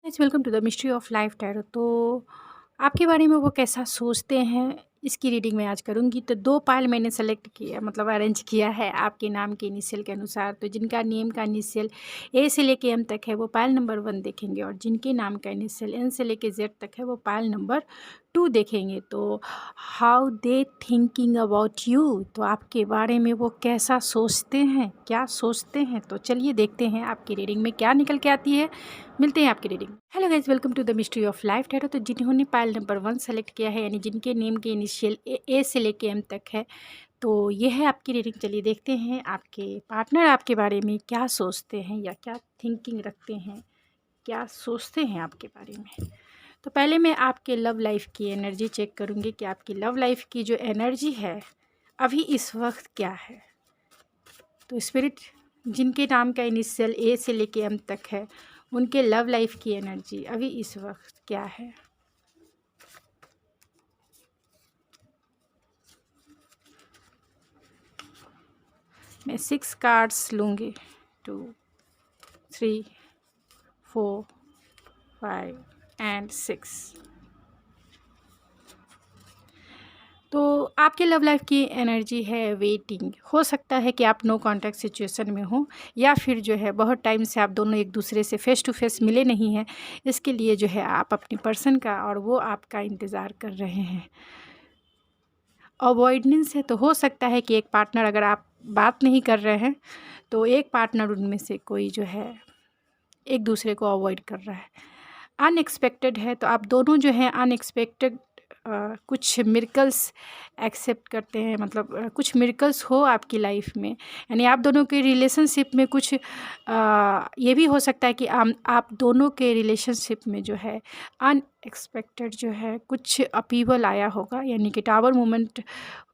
Guys welcome to the mystery of life tarot. तो आपके बारे में वो कैसा सोचते हैं, इसकी रीडिंग मैं आज करूंगी। तो दो पायल मैंने सेलेक्ट किया, मतलब अरेंज किया है आपके नाम के इनिशियल के अनुसार। तो जिनका नेम का इनिशियल ए से लेके एम तक है वो पायल नंबर 1 देखेंगे, और जिनके नाम का इनिशियल एन से लेके जेड तक है वो पायल नंबर 2 देखेंगे। तो how they thinking about you, तो आपके बारे में वो कैसा सोचते हैं, क्या सोचते हैं। तो चलिए देखते हैं आपकी रीडिंग में क्या निकल के आती है। मिलते हैं आपकी reading. Hello guys, welcome to the mystery of life tarot. तो जिन्होंने पायल नंबर 1 सेलेक्ट किया है, यानी जिनके नेम के इनिशियल ए से लेके एम तक है, तो ये है आपकी रीडिंग। चलिए देखते हैं आपके पार्टनर आपके बारे में क्या सोचते हैं या क्या थिंकिंग रखते हैं, क्या सोचते हैं आपके बारे में। तो पहले मैं आपके लव लाइफ की एनर्जी चेक करूँगी कि आपकी लव लाइफ की जो एनर्जी है अभी इस वक्त क्या है। तो स्पिरिट जिनके नाम का इनिशियल ए से लेके एम तक है, उनके लव लाइफ की एनर्जी अभी इस वक्त क्या है। मैं 6 कार्ड्स लूँगी। 2 3 4 5 एंड 6। तो आपके लव लाइफ की एनर्जी है वेटिंग। हो सकता है कि आप नो कांटेक्ट सिचुएशन में हो, या फिर जो है बहुत टाइम से आप दोनों एक दूसरे से फेस टू फेस मिले नहीं हैं। इसके लिए जो है आप अपने पर्सन का और वो आपका इंतज़ार कर रहे हैं। अवॉइडेंस है, तो हो सकता है कि एक पार्टनर, अगर आप बात नहीं कर रहे हैं तो एक पार्टनर उनमें से कोई जो है एक दूसरे को अवॉइड कर रहा है। अनएक्सपेक्टेड है, तो आप दोनों जो है अनएक्सपेक्टेड कुछ मिरेकल्स एक्सेप्ट करते हैं, मतलब कुछ मिरेकल्स हो आपकी लाइफ में। यानी आप दोनों के रिलेशनशिप में कुछ ये भी हो सकता है कि आप दोनों के रिलेशनशिप में जो है अनएक्सपेक्टेड जो है कुछ अपीवल आया होगा, यानी कि टावर मूवमेंट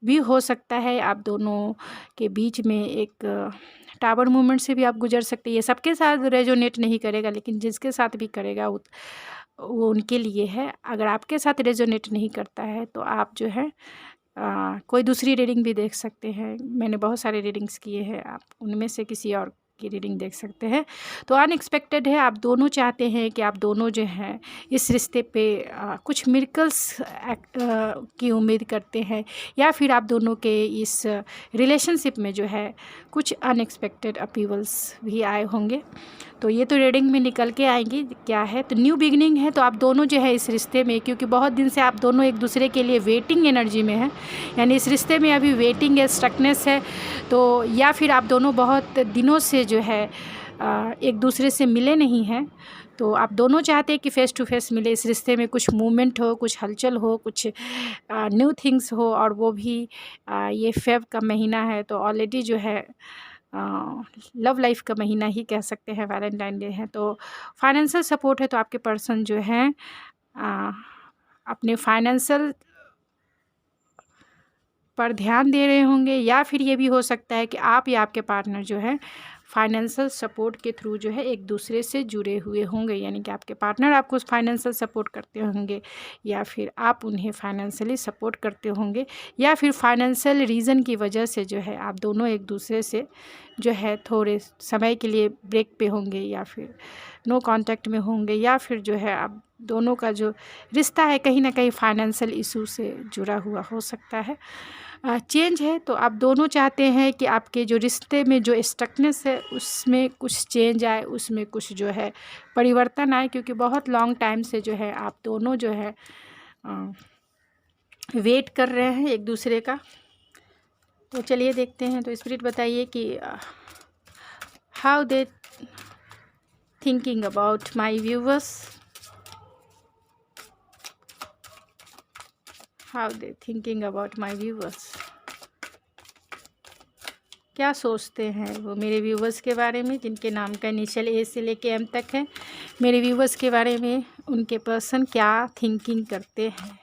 भी हो सकता है। आप दोनों के बीच में एक टावर मूवमेंट से भी आप गुजर सकते हैं। ये सबके साथ रेजोनेट नहीं करेगा, लेकिन जिसके साथ भी करेगा वो उनके लिए है। अगर आपके साथ रेजोनेट नहीं करता है तो आप जो है कोई दूसरी रीडिंग भी देख सकते हैं। मैंने बहुत सारे रीडिंग्स किए हैं, आप उनमें से किसी और की रीडिंग देख सकते हैं। तो अनएक्सपेक्टेड है, आप दोनों चाहते हैं कि आप दोनों जो हैं इस रिश्ते पे कुछ मिरेकल्स की उम्मीद करते हैं, या फिर आप दोनों के इस रिलेशनशिप में जो है कुछ अनएक्सपेक्टेड अपीवल्स भी आए होंगे। तो ये तो रीडिंग में निकल के आएंगी क्या है। तो न्यू बिगनिंग है, तो आप दोनों जो है इस रिश्ते में, क्योंकि बहुत दिन से आप दोनों एक दूसरे के लिए वेटिंग एनर्जी में हैं, यानी इस रिश्ते में अभी वेटिंग है, स्टकनेस है। तो या फिर आप दोनों बहुत दिनों से जो है एक दूसरे से मिले नहीं हैं, तो आप दोनों चाहते हैं कि फ़ेस टू फेस मिले, इस रिश्ते में कुछ मूवमेंट हो, कुछ हलचल हो, कुछ न्यू थिंग्स हो। और वो भी ये फेब का महीना है, तो ऑलरेडी जो है लव लाइफ का महीना ही कह सकते हैं, वैलेंटाइन डे है। तो फाइनेंशियल सपोर्ट है, तो आपके पर्सन जो हैं अपने फाइनेंशियल पर ध्यान दे रहे होंगे, या फिर ये भी हो सकता है कि आप या आपके पार्टनर जो है फाइनेंशियल सपोर्ट के थ्रू जो है एक दूसरे से जुड़े हुए होंगे, यानी कि आपके पार्टनर आपको फाइनेंशियल सपोर्ट करते होंगे, या फिर आप उन्हें फाइनेंशियली सपोर्ट करते होंगे, या फिर फाइनेंशियल रीज़न की वजह से जो है आप दोनों एक दूसरे से जो है थोड़े समय के लिए ब्रेक पे होंगे, या फिर नो कांटेक्ट में होंगे, या फिर जो है आप दोनों का जो रिश्ता है कहीं ना कहीं फाइनेंशियल इशू से जुड़ा हुआ हो सकता है। चेंज है, तो आप दोनों चाहते हैं कि आपके जो रिश्ते में जो स्टकनेस है उसमें कुछ चेंज आए, उसमें कुछ जो है परिवर्तन आए, क्योंकि बहुत लॉन्ग टाइम से जो है आप दोनों जो है वेट कर रहे हैं एक दूसरे का। तो चलिए देखते हैं। तो स्पिरिट बताइए कि how they thinking about my viewers, how they thinking about my viewers, क्या सोचते हैं वो मेरे व्यूवर्स के बारे में, जिनके नाम का इनिशियल ए से लेके एम तक है। मेरे व्यूवर्स के बारे में उनके पर्सन क्या थिंकिंग करते हैं।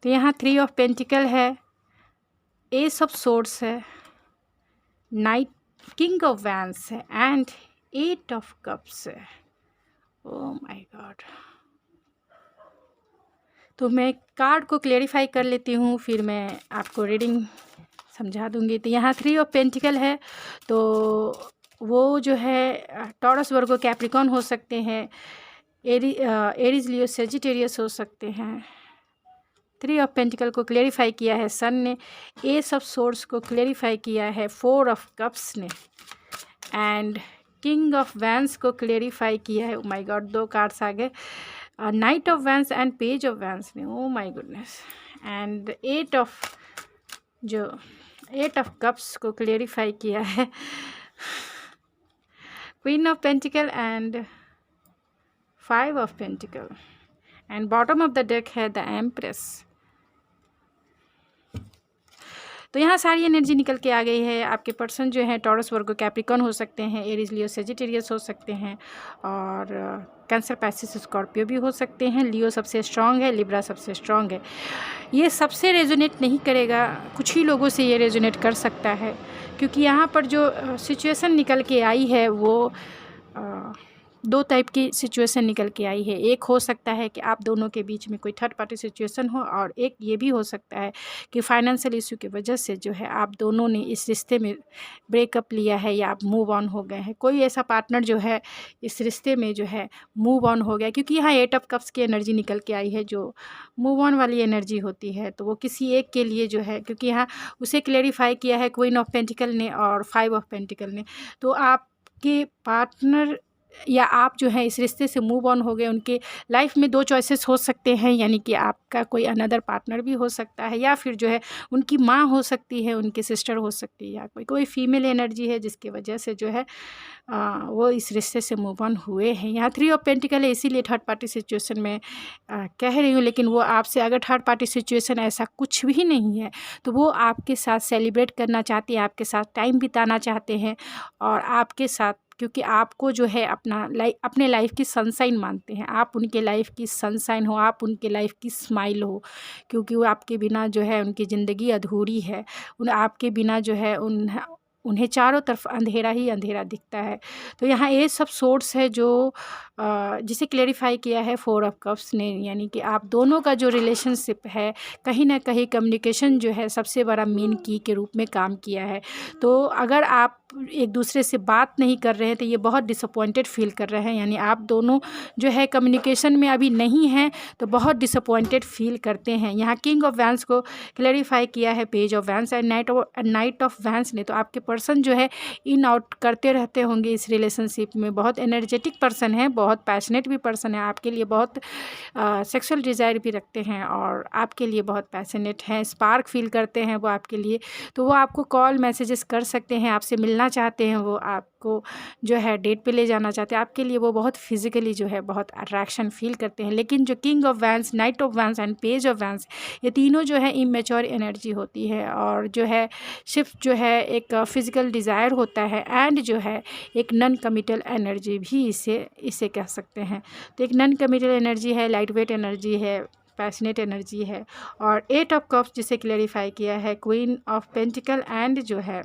तो यहाँ 3 ऑफ पेंटिकल है, एस ऑफ सोर्ड्स है, नाइट किंग ऑफ वैंस है, एंड 8 ऑफ कप्स है। ओह माय गॉड। तो मैं कार्ड को क्लेरिफाई कर लेती हूँ, फिर मैं आपको रीडिंग समझा दूँगी। तो यहाँ 3 ऑफ पेंटिकल है, तो वो जो है टॉरस, वर्गो, कैप्रिकॉर्न हो सकते हैं, एरीज, लियो, सेजिटेरियस हो सकते हैं। 3 ऑफ पेंटिकल को क्लेरिफाई किया है सन ने, एस ऑफ सोर्स को क्लेरिफाई किया है 4 ऑफ कप्स ने, एंड किंग ऑफ वैंस को क्लेरिफाई किया है, ओ माय गॉड 2 कार्ड्स आ गए, knight of wands and page of wands ने, oh my goodness, and 8 of cups को क्लेरिफाई किया है queen of pentacles and 5 of pentacles, and bottom of the deck है द एम्प्रेस। तो यहाँ सारी एनर्जी निकल के आ गई है। आपके पर्सन जो है टॉरस, वर्गो, कैप्रिकॉर्न हो सकते हैं, एरीज, लियो, सेजिटेरियस हो सकते हैं, और कैंसर, पाइसिस, स्कॉर्पियो भी हो सकते हैं। लियो सबसे स्ट्रांग है, लिब्रा सबसे स्ट्रांग है। ये सबसे रेजोनेट नहीं करेगा, कुछ ही लोगों से ये रेजोनेट कर सकता है, क्योंकि यहाँ पर जो सिचुएशन निकल के आई है वो 2 टाइप की सिचुएशन निकल के आई है। एक हो सकता है कि आप दोनों के बीच में कोई थर्ड पार्टी सिचुएशन हो, और एक ये भी हो सकता है कि फाइनेंशियल इशू की वजह से जो है आप दोनों ने इस रिश्ते में ब्रेकअप लिया है या आप मूव ऑन हो गए हैं। कोई ऐसा पार्टनर जो है इस रिश्ते में जो है मूव ऑन हो गया, क्योंकि यहाँ 8 ऑफ कप्स की एनर्जी निकल के आई है जो मूव ऑन वाली एनर्जी होती है। तो वो किसी एक के लिए जो है, क्योंकि यहाँ उसे क्लेरिफाई किया है क्वीन ऑफ पेंटिकल ने और 5 ऑफ पेंटिकल ने। तो आपके पार्टनर या आप जो है इस रिश्ते से मूव ऑन हो गए। उनके लाइफ में 2 चॉइसेस हो सकते हैं, यानी कि आपका कोई अनदर पार्टनर भी हो सकता है, या फिर जो है उनकी माँ हो सकती है, उनकी सिस्टर हो सकती है, या कोई फीमेल एनर्जी है जिसकी वजह से जो है वो इस रिश्ते से मूव ऑन हुए हैं। यहाँ 3 ऑफ पेंटिकल है, इसीलिए थर्ड पार्टी सिचुएशन में कह रही हूँ। लेकिन वो आपसे, अगर थर्ड पार्टी सिचुएशन ऐसा कुछ भी नहीं है, तो वो आपके साथ सेलिब्रेट करना चाहती है, आपके साथ टाइम बिताना चाहते हैं, और आपके साथ, क्योंकि आपको जो है अपने लाइफ की सनशाइन मानते हैं। आप उनके लाइफ की सनशाइन हो, आप उनके लाइफ की स्माइल हो, क्योंकि वो आपके बिना जो है उनकी ज़िंदगी अधूरी है। आपके बिना जो है उन्हें चारों तरफ अंधेरा ही अंधेरा दिखता है। तो यहाँ ये सब सोर्स है जो जिसे क्लेरिफाई किया है 4 ऑफ कप्स ने, यानी कि आप दोनों का जो रिलेशनशिप है, कहीं ना कहीं कम्युनिकेशन जो है सबसे बड़ा मेन की के रूप में काम किया है। तो अगर आप एक दूसरे से बात नहीं कर रहे हैं तो ये बहुत डिसअपॉइंटेड फील कर रहे हैं, यानी आप दोनों जो है कम्युनिकेशन में अभी नहीं हैं, तो बहुत डिसअपॉइंटेड फील करते हैं। यहाँ किंग ऑफ वैंस को क्लेरिफाई किया है page of wands and night of wands ने। तो आपके पर्सन जो है इन आउट करते रहते होंगे इस रिलेशनशिप में। बहुत एनर्जेटिक पर्सन है, बहुत पैशनेट भी पर्सन है, आपके लिए बहुत सेक्सुअल डिज़ायर भी रखते हैं, और आपके लिए बहुत पैशनेट हैं, स्पार्क फील करते हैं वो आपके लिए। तो वो आपको कॉल मैसेजेस कर सकते हैं, आपसे मिलना चाहते हैं, वो आपको जो है डेट पे ले जाना चाहते हैं। आपके लिए वो बहुत फिजिकली जो है बहुत अट्रैक्शन फील करते हैं। लेकिन जो king of vents, night of wands and page of vents, ये तीनों जो है इमेच्योर एनर्जी होती है, और जो है सिर्फ जो है एक फिजिकल डिज़ायर होता है, एंड जो है एक नॉन कमिटल एनर्जी भी इसे कह सकते हैं। तो एक नॉन कमिटल एनर्जी है, लाइट वेट एनर्जी है, पैशनेट एनर्जी है। और 8 ऑफ कप्स जिसे क्लेरिफाई किया है क्वीन ऑफ पेंटिकल एंड जो है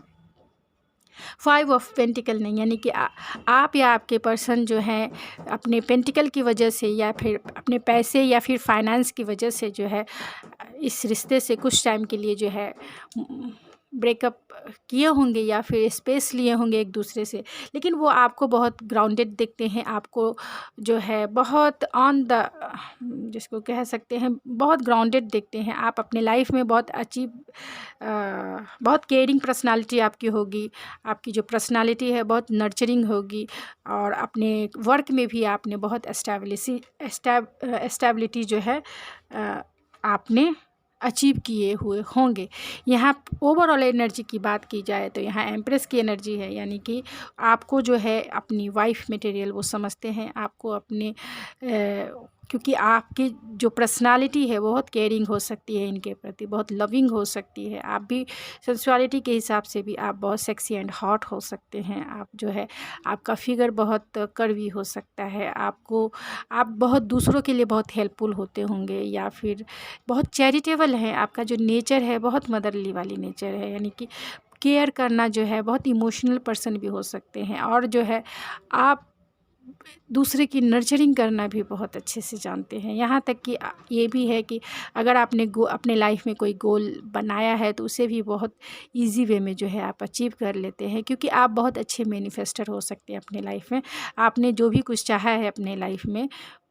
5 ऑफ पेंटिकल नहीं, यानी कि आप या आपके पर्सन जो है अपने पेंटिकल की वजह से, या फिर अपने पैसे या फिर फाइनेंस की वजह से जो है इस रिश्ते से कुछ टाइम के लिए जो है ब्रेकअप किए होंगे, या फिर स्पेस लिए होंगे एक दूसरे से। लेकिन वो आपको बहुत ग्राउंडेड देखते हैं, आपको जो है बहुत ऑन द, जिसको कह सकते हैं बहुत ग्राउंडेड देखते हैं। आप अपने लाइफ में बहुत बहुत केयरिंग पर्सनालिटी आपकी होगी, आपकी जो पर्सनालिटी है बहुत नर्चरिंग होगी, और अपने वर्क में भी आपने बहुत एस्टेबिलिटी जो है आपने अचीव किए हुए होंगे। यहाँ ओवरऑल एनर्जी की बात की जाए तो यहाँ एम्प्रेस की एनर्जी है, यानी कि आपको जो है अपनी वाइफ मटेरियल वो समझते हैं, आपको अपने क्योंकि आपकी जो पर्सनालिटी है बहुत केयरिंग हो सकती है इनके प्रति, बहुत लविंग हो सकती है। आप भी सेंसुअलिटी के हिसाब से भी आप बहुत सेक्सी एंड हॉट हो सकते हैं। आप जो है आपका फिगर बहुत कर्वी हो सकता है, आप बहुत दूसरों के लिए बहुत हेल्पफुल होते होंगे, या फिर बहुत चैरिटेबल है। आपका जो नेचर है बहुत मदरली वाली नेचर है, यानी कि केयर करना जो है, बहुत इमोशनल पर्सन भी हो सकते हैं। और जो है आप दूसरे की नर्चरिंग करना भी बहुत अच्छे से जानते हैं। यहाँ तक कि ये भी है कि अगर आपने अपने लाइफ में कोई गोल बनाया है तो उसे भी बहुत इजी वे में जो है आप अचीव कर लेते हैं, क्योंकि आप बहुत अच्छे मैनिफेस्टर हो सकते हैं अपने लाइफ में। आपने जो भी कुछ चाहा है अपने लाइफ में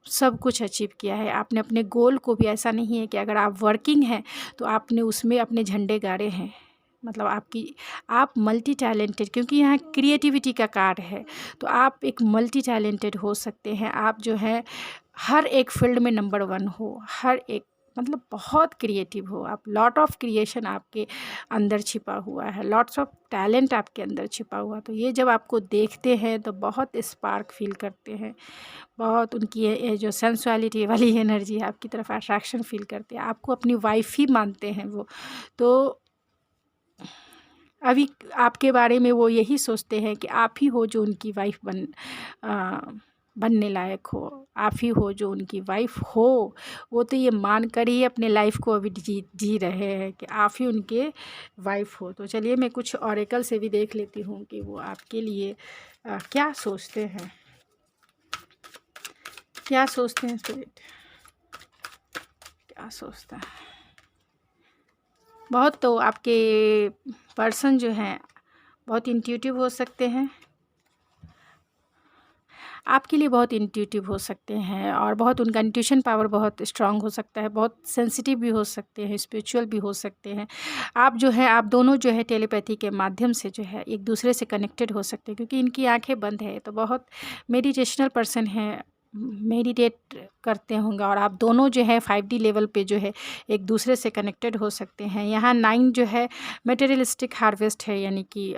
सब कुछ अचीव किया है आपने। अपने गोल को भी, ऐसा नहीं है कि अगर आप वर्किंग हैं तो आपने उसमें अपने झंडे गाड़े हैं, मतलब आप मल्टी टैलेंटेड, क्योंकि यहाँ क्रिएटिविटी का कार्य है तो आप एक मल्टी टैलेंटेड हो सकते हैं। आप जो है हर एक फील्ड में नंबर 1 हो, हर एक, मतलब बहुत क्रिएटिव हो आप। लॉट ऑफ क्रिएशन आपके अंदर छिपा हुआ है, लॉट्स ऑफ टैलेंट आपके अंदर छिपा हुआ। तो ये जब आपको देखते हैं तो बहुत स्पार्क फील करते हैं, बहुत उनकी ये जो सेंसुअलिटी वाली एनर्जी है आपकी तरफ अट्रैक्शन फील करते हैं, आपको अपनी वाइफ ही मानते हैं वो। तो अभी आपके बारे में वो यही सोचते हैं कि आप ही हो जो उनकी वाइफ बनने लायक हो, आप ही हो जो उनकी वाइफ हो। वो तो ये मान कर ही अपने लाइफ को अभी जी रहे हैं कि आप ही उनके वाइफ हो। तो चलिए मैं कुछ ऑरेकल से भी देख लेती हूँ कि वो आपके लिए क्या सोचते हैं, क्या सोचते हैं स्पिरिट, क्या सोचता है। बहुत, तो आपके पर्सन जो हैं बहुत इंट्यूटिव हो सकते हैं, आपके लिए बहुत इंट्यूटिव हो सकते हैं और बहुत उनका इंट्यूशन पावर बहुत स्ट्रांग हो सकता है, बहुत सेंसिटिव भी हो सकते हैं, स्पिरिचुअल भी हो सकते हैं। आप जो है, आप दोनों जो है टेलीपैथी के माध्यम से जो है एक दूसरे से कनेक्टेड हो सकते हैं, क्योंकि इनकी आंखें बंद है तो बहुत मेडिटेशनल पर्सन हैं, मेडिटेट करते होंगे। और आप दोनों जो है 5D लेवल पे जो है एक दूसरे से कनेक्टेड हो सकते हैं। यहाँ 9 जो है मटेरियलिस्टिक हार्वेस्ट है, यानी कि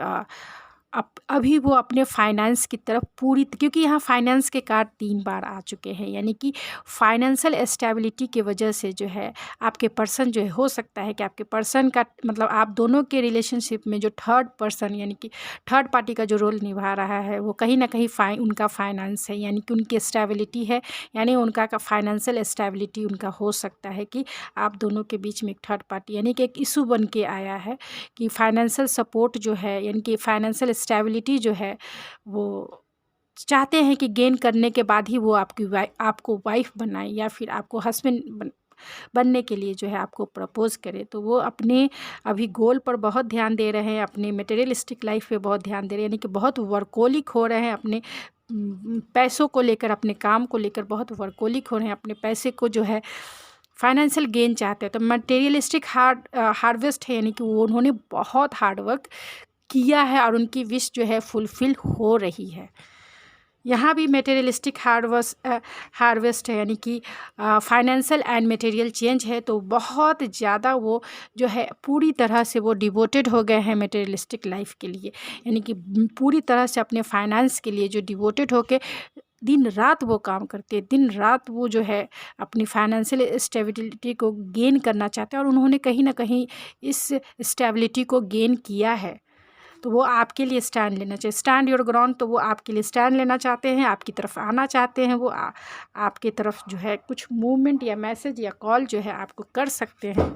अभी वो अपने फाइनेंस की तरफ पूरी, क्योंकि यहाँ फाइनेंस के कार्ड 3 बार आ चुके हैं, यानी कि फाइनेंशियल एस्टेबिलिटी की वजह से जो है आपके पर्सन जो है, हो सकता है कि आपके पर्सन का, मतलब आप दोनों के रिलेशनशिप में जो थर्ड पर्सन यानी कि थर्ड पार्टी का जो रोल निभा रहा है वो कहीं ना कहीं उनका फाइनेंस है, यानी कि उनकी स्टेबिलिटी है, यानी उनका फाइनेंशियल स्टेबिलिटी उनका हो सकता है कि आप दोनों के बीच में एक थर्ड पार्टी, यानी कि एक इशू बन के आया है कि फाइनेंशियल सपोर्ट जो है, यानी कि फाइनेंशियल स्टेबिलिटी जो है वो चाहते हैं कि गेन करने के बाद ही वो आपको वाइफ बनाए या फिर आपको हस्बैंड बनने के लिए जो है आपको प्रपोज करे। तो वो अपने अभी गोल पर बहुत ध्यान दे रहे हैं, अपने मटेरियलिस्टिक लाइफ पे बहुत ध्यान दे रहे हैं, यानी कि बहुत वर्कोलिक हो रहे हैं, अपने पैसों को लेकर, अपने काम को लेकर बहुत वर्कोलिक हो रहे हैं, अपने पैसे को जो है फाइनेंशियल गेन चाहते हैं। तो मटेरियलिस्टिक हार्वेस्ट है, यानी कि वो उन्होंने बहुत हार्ड वर्क किया है और उनकी विश जो है फुलफिल हो रही है। यहाँ भी मटेरियलिस्टिक हार्वेस्ट है, यानी कि फाइनेंशियल एंड मटेरियल चेंज है। तो बहुत ज़्यादा वो जो है पूरी तरह से वो डिवोटेड हो गए हैं मटेरियलिस्टिक लाइफ के लिए, यानी कि पूरी तरह से अपने फाइनेंस के लिए जो डिवोटेड होके दिन रात वो काम करते हैं, दिन रात वो जो है अपनी फाइनेंशियल स्टेबिलिटी को गेन करना चाहते हैं और उन्होंने कहीं ना कहीं इस स्टेबिलिटी को गेन किया है। तो वो आपके लिए स्टैंड लेना चाहिए, स्टैंड योर ग्राउंड। तो वो आपके लिए स्टैंड लेना चाहते हैं, आपकी तरफ आना चाहते हैं, वो आपके तरफ जो है कुछ मूवमेंट या मैसेज या कॉल जो है आपको कर सकते हैं।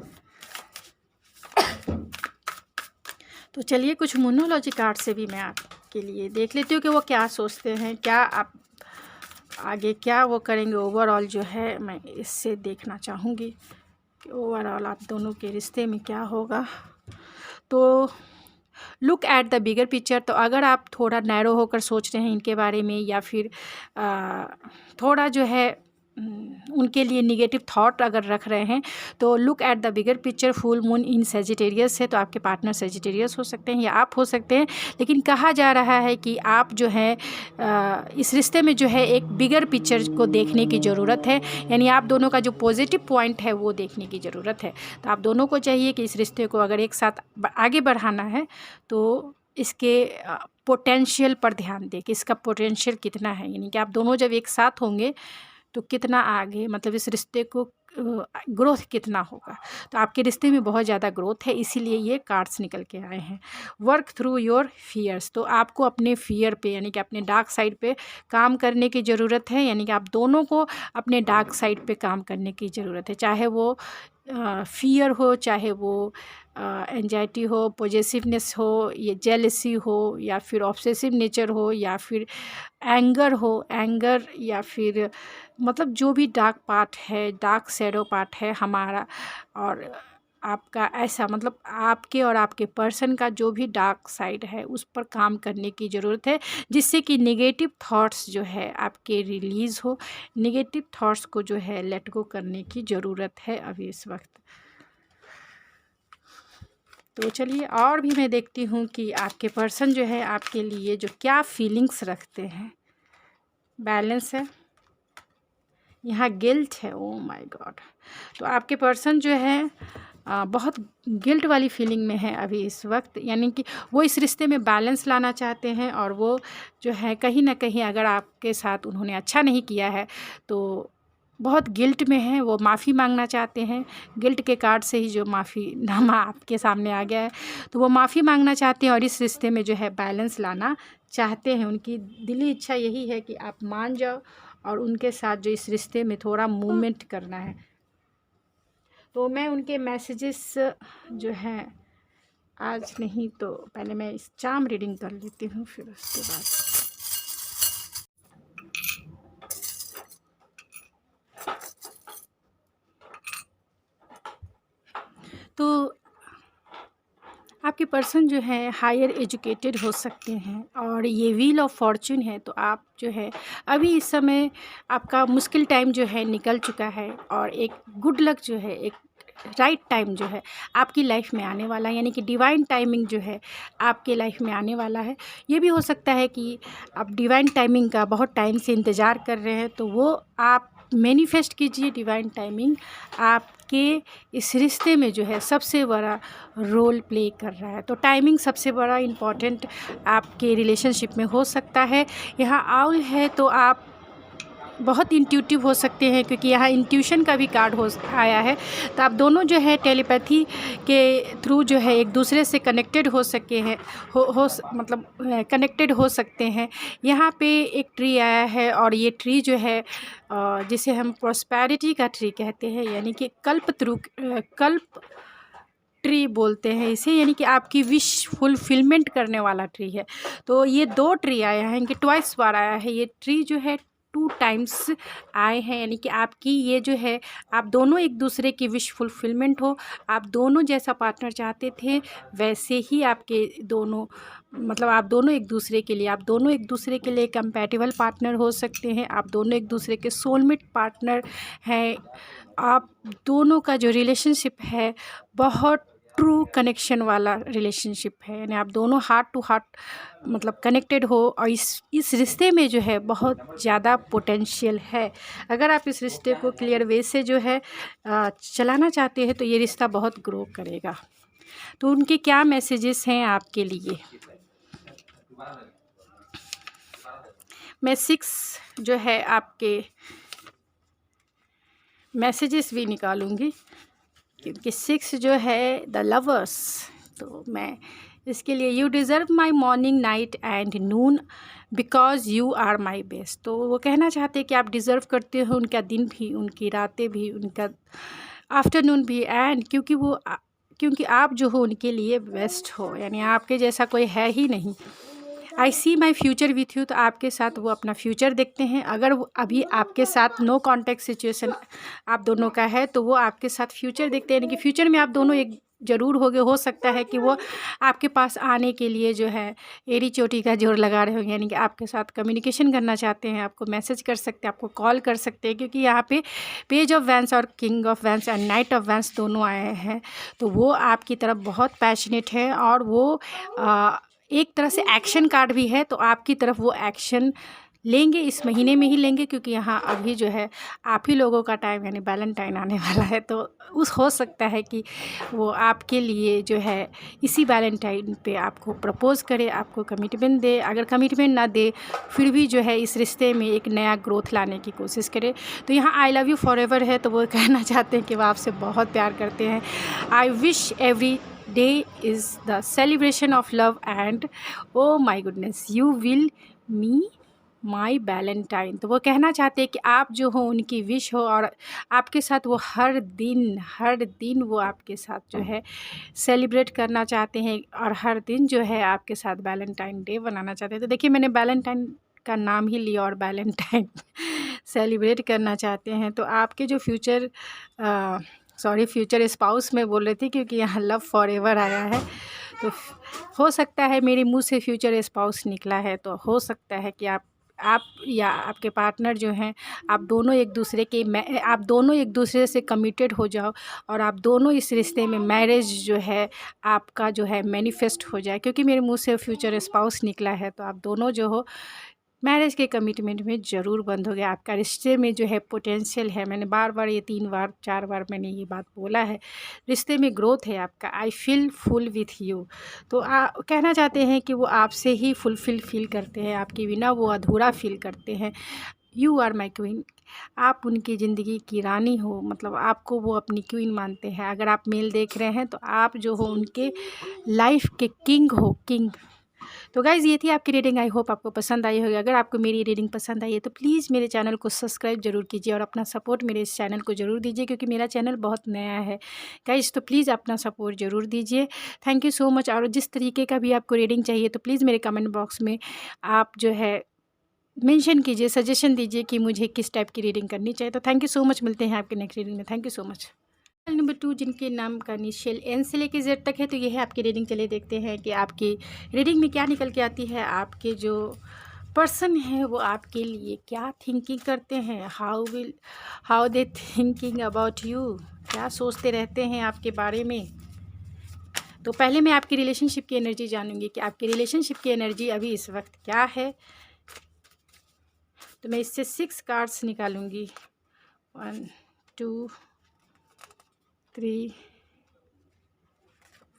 तो चलिए कुछ मोनोलॉजी कार्ड से भी मैं आपके लिए देख लेती हूँ कि वो क्या सोचते हैं, क्या आप आगे क्या वो करेंगे। ओवरऑल जो है मैं इससे देखना चाहूँगी कि ओवरऑल आप दोनों के रिश्ते में क्या होगा। तो look at the bigger picture. तो अगर आप थोड़ा नैरो होकर सोच रहे हैं इनके बारे में, या फिर थोड़ा जो है उनके लिए निगेटिव थॉट अगर रख रहे हैं, तो look at the bigger picture. Full moon in Sagittarius है, तो आपके पार्टनर सेजिटेरियस हो सकते हैं या आप हो सकते हैं। लेकिन कहा जा रहा है कि आप जो है इस रिश्ते में जो है एक बिगर पिक्चर को देखने की ज़रूरत है, यानी आप दोनों का जो पॉजिटिव पॉइंट है वो देखने की ज़रूरत है। तो आप दोनों को चाहिए कि इस रिश्ते को अगर एक साथ आगे बढ़ाना है तो इसके पोटेंशियल पर ध्यान दें कि इसका पोटेंशियल कितना है, यानी कि आप दोनों जब एक साथ होंगे तो कितना आगे, मतलब इस रिश्ते को ग्रोथ कितना होगा। तो आपके रिश्ते में बहुत ज़्यादा ग्रोथ है, इसीलिए ये कार्ड्स निकल के आए हैं। वर्क थ्रू योर फियर्स, तो आपको अपने फियर पे यानी कि अपने डार्क साइड पे काम करने की ज़रूरत है। यानी कि आप दोनों को अपने डार्क साइड पे काम करने की ज़रूरत है, चाहे वो फियर हो, चाहे वो एंजाइटी हो, पॉजेसिवनेस हो, ये जेलसी हो, या फिर ऑब्सेसिव नेचर हो, या फिर एंगर, या फिर मतलब जो भी डार्क पार्ट है, डार्क शैडो पार्ट है हमारा और आपका, ऐसा मतलब आपके और आपके पर्सन का जो भी डार्क साइड है उस पर काम करने की ज़रूरत है, जिससे कि नेगेटिव थॉट्स जो है आपके रिलीज़ हो। नेगेटिव थॉट्स को जो है लेट गो करने की ज़रूरत है अभी इस वक्त। तो चलिए और भी मैं देखती हूँ कि आपके पर्सन जो है आपके लिए जो क्या फीलिंग्स रखते हैं। बैलेंस है, यहाँ गिल्ट है, ओ माय गॉड। तो आपके पर्सन जो है बहुत गिल्ट वाली फीलिंग में है अभी इस वक्त, यानी कि वो इस रिश्ते में बैलेंस लाना चाहते हैं और वो जो है कहीं ना कहीं अगर आपके साथ उन्होंने अच्छा नहीं किया है तो बहुत गिल्ट में है, वो माफ़ी मांगना चाहते हैं। गिल्ट के कार्ड से ही जो माफ़ीनामा आपके सामने आ गया है, तो वो माफ़ी मांगना चाहते हैं और इस रिश्ते में जो है बैलेंस लाना चाहते हैं। उनकी दिली इच्छा यही है कि आप मान जाओ और उनके साथ जो इस रिश्ते में थोड़ा मूवमेंट करना है। तो मैं उनके मैसेजेस जो हैं आज नहीं तो पहले मैं इस चार्म रीडिंग कर लेती हूँ, फिर उसके बाद तो आपके पर्सन जो है हायर एजुकेटेड हो सकते हैं और ये व्हील ऑफ फॉर्चून है। तो आप जो है अभी इस समय आपका मुश्किल टाइम जो है निकल चुका है और एक गुड लक जो है, एक राइट टाइम जो है आपकी लाइफ में आने वाला है, यानी कि डिवाइन टाइमिंग जो है आपके लाइफ में आने वाला है। ये भी हो सकता है कि आप डिवाइन टाइमिंग का बहुत टाइम से इंतज़ार कर रहे हैं, तो वो आप मैनिफेस्ट कीजिए। डिवाइन टाइमिंग आपके इस रिश्ते में जो है सबसे बड़ा रोल प्ले कर रहा है। तो टाइमिंग सबसे बड़ा इम्पॉर्टेंट आपके रिलेशनशिप में हो सकता है। यहाँ आउल है तो आप बहुत इंट्यूटिव हो सकते हैं, क्योंकि यहाँ इंट्यूशन का भी कार्ड आया है। तो आप दोनों जो है टेलीपैथी के थ्रू जो है एक दूसरे से कनेक्टेड हो सके हैं, मतलब कनेक्टेड हो सकते हैं। यहाँ पे एक ट्री आया है और ये ट्री जो है जिसे हम प्रॉस्पेरिटी का ट्री कहते हैं, यानी कि कल्प ट्री बोलते हैं इसे, यानी कि आपकी विश फुलफिलमेंट करने वाला ट्री है। तो ये 2 ट्री आया है, इनके ट्वाइस बार आया है। ये ट्री जो है 2 टाइम्स आए हैं, यानी कि आपकी ये जो है आप दोनों एक दूसरे की विश फुलफिलमेंट हो। आप दोनों जैसा पार्टनर चाहते थे वैसे ही आपके दोनों, मतलब आप दोनों एक दूसरे के लिए कंपैटिबल पार्टनर हो सकते हैं। आप दोनों एक दूसरे के सोलमेट पार्टनर हैं। आप दोनों का जो रिलेशनशिप है बहुत ट्रू कनेक्शन वाला रिलेशनशिप है, यानी आप दोनों हार्ट टू हार्ट मतलब कनेक्टेड हो और इस रिश्ते में जो है बहुत ज़्यादा पोटेंशियल है। अगर आप इस रिश्ते को क्लियर वे से जो है चलाना चाहते हैं तो ये रिश्ता बहुत ग्रो करेगा। तो उनके क्या मैसेजेस हैं आपके लिए, मैं 6 जो है आपके मैसेजेस भी निकालूंगी, क्योंकि 6 जो है द लवर्स। तो मैं इसके लिए you deserve my morning night and noon because you are my best. तो वो कहना चाहते हैं कि आप डिज़र्व करते हो उनका दिन भी, उनकी रातें भी, उनका आफ्टरनून भी, एंड क्योंकि आप जो हो उनके लिए बेस्ट हो, यानी आपके जैसा कोई है ही नहीं। आई सी माई फ्यूचर विथ यू, तो आपके साथ वो अपना फ्यूचर देखते हैं। अगर वो अभी आपके साथ नो कॉन्टैक्ट सिचुएशन आप दोनों का है तो वो आपके साथ फ्यूचर देखते हैं, यानी कि फ्यूचर में आप दोनों एक ज़रूर हो सकता है कि वो आपके पास आने के लिए जो है एड़ी चोटी का जोर लगा रहे होंगे, यानी कि आपके साथ कम्युनिकेशन करना चाहते हैं। आपको मैसेज कर सकते हैं, आपको कॉल कर सकते हैं, क्योंकि यहाँ पे पेज ऑफ वैंस और king of wands and night of vents दोनों आए हैं। तो वो आपकी तरफ बहुत पैशनेट है और वो एक तरह से एक्शन कार्ड भी है, तो आपकी तरफ वो एक्शन लेंगे, इस महीने में ही लेंगे, क्योंकि यहाँ अभी जो है आप ही लोगों का टाइम यानी वैलेंटाइन आने वाला है। तो उस हो सकता है कि वो आपके लिए जो है इसी वैलेंटाइन पे आपको प्रपोज़ करे, आपको कमिटमेंट दे। अगर कमिटमेंट ना दे फिर भी जो है इस रिश्ते में एक नया ग्रोथ लाने की कोशिश करे। तो यहाँ आई लव यू फॉरएवर है, तो वो कहना चाहते हैं कि वो आपसे बहुत प्यार करते हैं। I wish every day is the celebration of love and oh my goodness you will me my valentine. तो वो कहना चाहते हैं कि आप जो हो उनकी विश हो और आपके साथ वो हर दिन वो आपके साथ जो है सेलिब्रेट करना चाहते हैं और हर दिन जो है आपके साथ वैलेंटाइन डे बनाना चाहते हैं। तो देखिए मैंने वैलेंटाइन का नाम ही लिया और वैलेंटाइन सेलिब्रेट करना चाहते हैं। तो आपके जो फ्यूचर स्पाउस में बोल रही थी, क्योंकि यहाँ लव फॉरएवर आया है। तो हो सकता है मेरे मुंह से फ्यूचर स्पाउस निकला है, तो हो सकता है कि आप या आपके पार्टनर जो हैं आप दोनों एक दूसरे से कमिटेड हो जाओ और आप दोनों इस रिश्ते में मैरिज जो है आपका जो है मैनिफेस्ट हो जाए। क्योंकि मेरे मुंह से फ्यूचर स्पाउस निकला है, तो आप दोनों जो हो मैरिज के कमिटमेंट में ज़रूर बंद हो गया। आपका रिश्ते में जो है पोटेंशियल है। मैंने बार-बार ये 3 बार 4 बार मैंने ये बात बोला है, रिश्ते में ग्रोथ है आपका। I feel full with you. तो कहना चाहते हैं कि वो आपसे ही फील करते हैं, आपके बिना वो अधूरा फील करते हैं। You are my queen. आप उनकी ज़िंदगी की रानी हो, मतलब आपको वो अपनी क्वीन मानते हैं। अगर आप मेल देख रहे हैं तो आप जो हो उनके लाइफ के किंग हो, किंग। तो गाइज़ ये थी आपकी रीडिंग। आई होप आपको पसंद आई होगी। अगर आपको मेरी रीडिंग पसंद आई है तो प्लीज़ मेरे चैनल को सब्सक्राइब ज़रूर कीजिए और अपना सपोर्ट मेरे इस चैनल को ज़रूर दीजिए, क्योंकि मेरा चैनल बहुत नया है गाइज़। तो प्लीज़ अपना सपोर्ट ज़रूर दीजिए। Thank you so much. और जिस तरीके का भी आपको रीडिंग चाहिए तो प्लीज़ मेरे कमेंट बॉक्स में आप जो है मेंशन कीजिए, सजेशन दीजिए कि मुझे किस टाइप की रीडिंग करनी चाहिए। तो थैंक यू सो मच। मिलते हैं आपके नेक्स्ट रीडिंग में। Thank you so much. Number 2 जिनके नाम का इनिशियल एन से लेकर जेड तक है, तो ये है आपकी रीडिंग। चलिए देखते हैं कि आपकी रीडिंग में क्या निकल के आती है। आपके जो पर्सन है वो आपके लिए क्या थिंकिंग करते हैं, how they thinking about you, क्या सोचते रहते हैं आपके बारे में। तो पहले मैं आपकी रिलेशनशिप की एनर्जी जानूंगी कि आपकी रिलेशनशिप की एनर्जी अभी इस वक्त क्या है। तो मैं इससे 6 कार्ड्स निकालूंगी। 1 2 3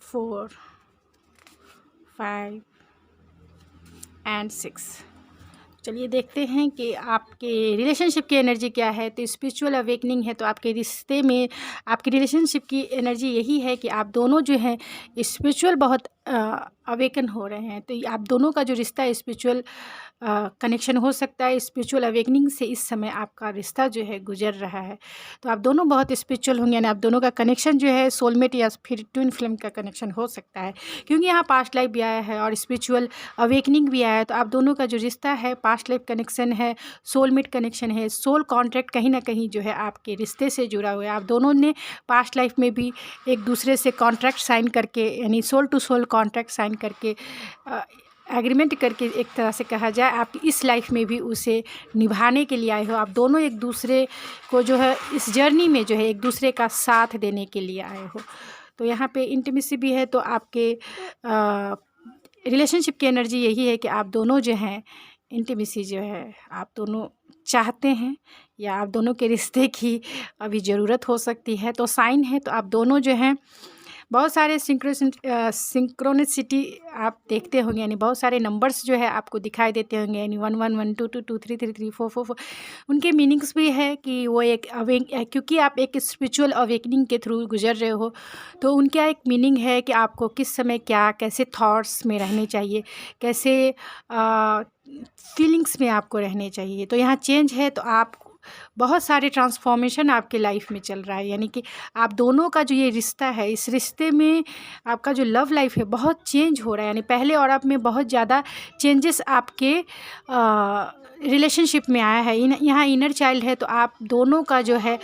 4 5 एंड 6। चलिए देखते हैं कि आपके रिलेशनशिप की एनर्जी क्या है। तो स्पिरिचुअल अवेकनिंग है, तो आपके रिश्ते में आपकी रिलेशनशिप की एनर्जी यही है कि आप दोनों जो हैं स्पिरिचुअल बहुत अवेकन हो रहे हैं। तो आप दोनों का जो रिश्ता है स्पिरिचुअल कनेक्शन हो सकता है। स्पिरिचुअल अवेकनिंग से इस समय आपका रिश्ता जो है गुजर रहा है। तो आप दोनों बहुत स्पिरिचुअल होंगे, यानी आप दोनों का कनेक्शन जो है सोलमेट या फिर ट्विन फ्लेम का कनेक्शन हो सकता है, क्योंकि यहाँ पास्ट लाइफ भी आया है और स्पिरिचुअल अवेकनिंग भी आया है। तो आप दोनों का जो रिश्ता है पास्ट लाइफ कनेक्शन है, सोलमेट कनेक्शन है, सोल कॉन्ट्रैक्ट कहीं ना कहीं जो है आपके रिश्ते से जुड़ा हुआ है। आप दोनों ने पास्ट लाइफ में भी एक दूसरे से कॉन्ट्रैक्ट साइन करके, यानी soul to soul contract sign करके, एग्रीमेंट करके, एक तरह से कहा जाए आप इस लाइफ में भी उसे निभाने के लिए आए हो। आप दोनों एक दूसरे को जो है इस जर्नी में जो है एक दूसरे का साथ देने के लिए आए हो। तो यहाँ पे इंटीमेसी भी है। तो आपके रिलेशनशिप की एनर्जी यही है कि आप दोनों जो हैं इंटीमेसी जो है आप दोनों चाहते हैं, या आप दोनों के रिश्ते की अभी ज़रूरत हो सकती है। तो साइन है, तो आप दोनों जो हैं बहुत सारे सिंक्रोनिसिटी आप देखते होंगे, यानी बहुत सारे नंबर्स जो है आपको दिखाई देते होंगे, यानी 1 1 1 2 2 2 3 3 3 4 4 4। उनके मीनिंग्स भी है कि वो एक क्योंकि आप एक स्पिरिचुअल अवेकनिंग के थ्रू गुजर रहे हो, तो उनका एक मीनिंग है कि आपको किस समय क्या कैसे थॉट्स में रहने चाहिए, कैसे फीलिंग्स में आपको रहने चाहिए। तो यहाँ चेंज है, तो आप बहुत सारे ट्रांसफॉर्मेशन आपके लाइफ में चल रहा है, यानी कि आप दोनों का जो ये रिश्ता है, इस रिश्ते में आपका जो लव लाइफ है बहुत चेंज हो रहा है, यानी पहले और अब में बहुत ज़्यादा चेंजेस आपके रिलेशनशिप में आया है। यहाँ इनर चाइल्ड है, तो आप दोनों का जो है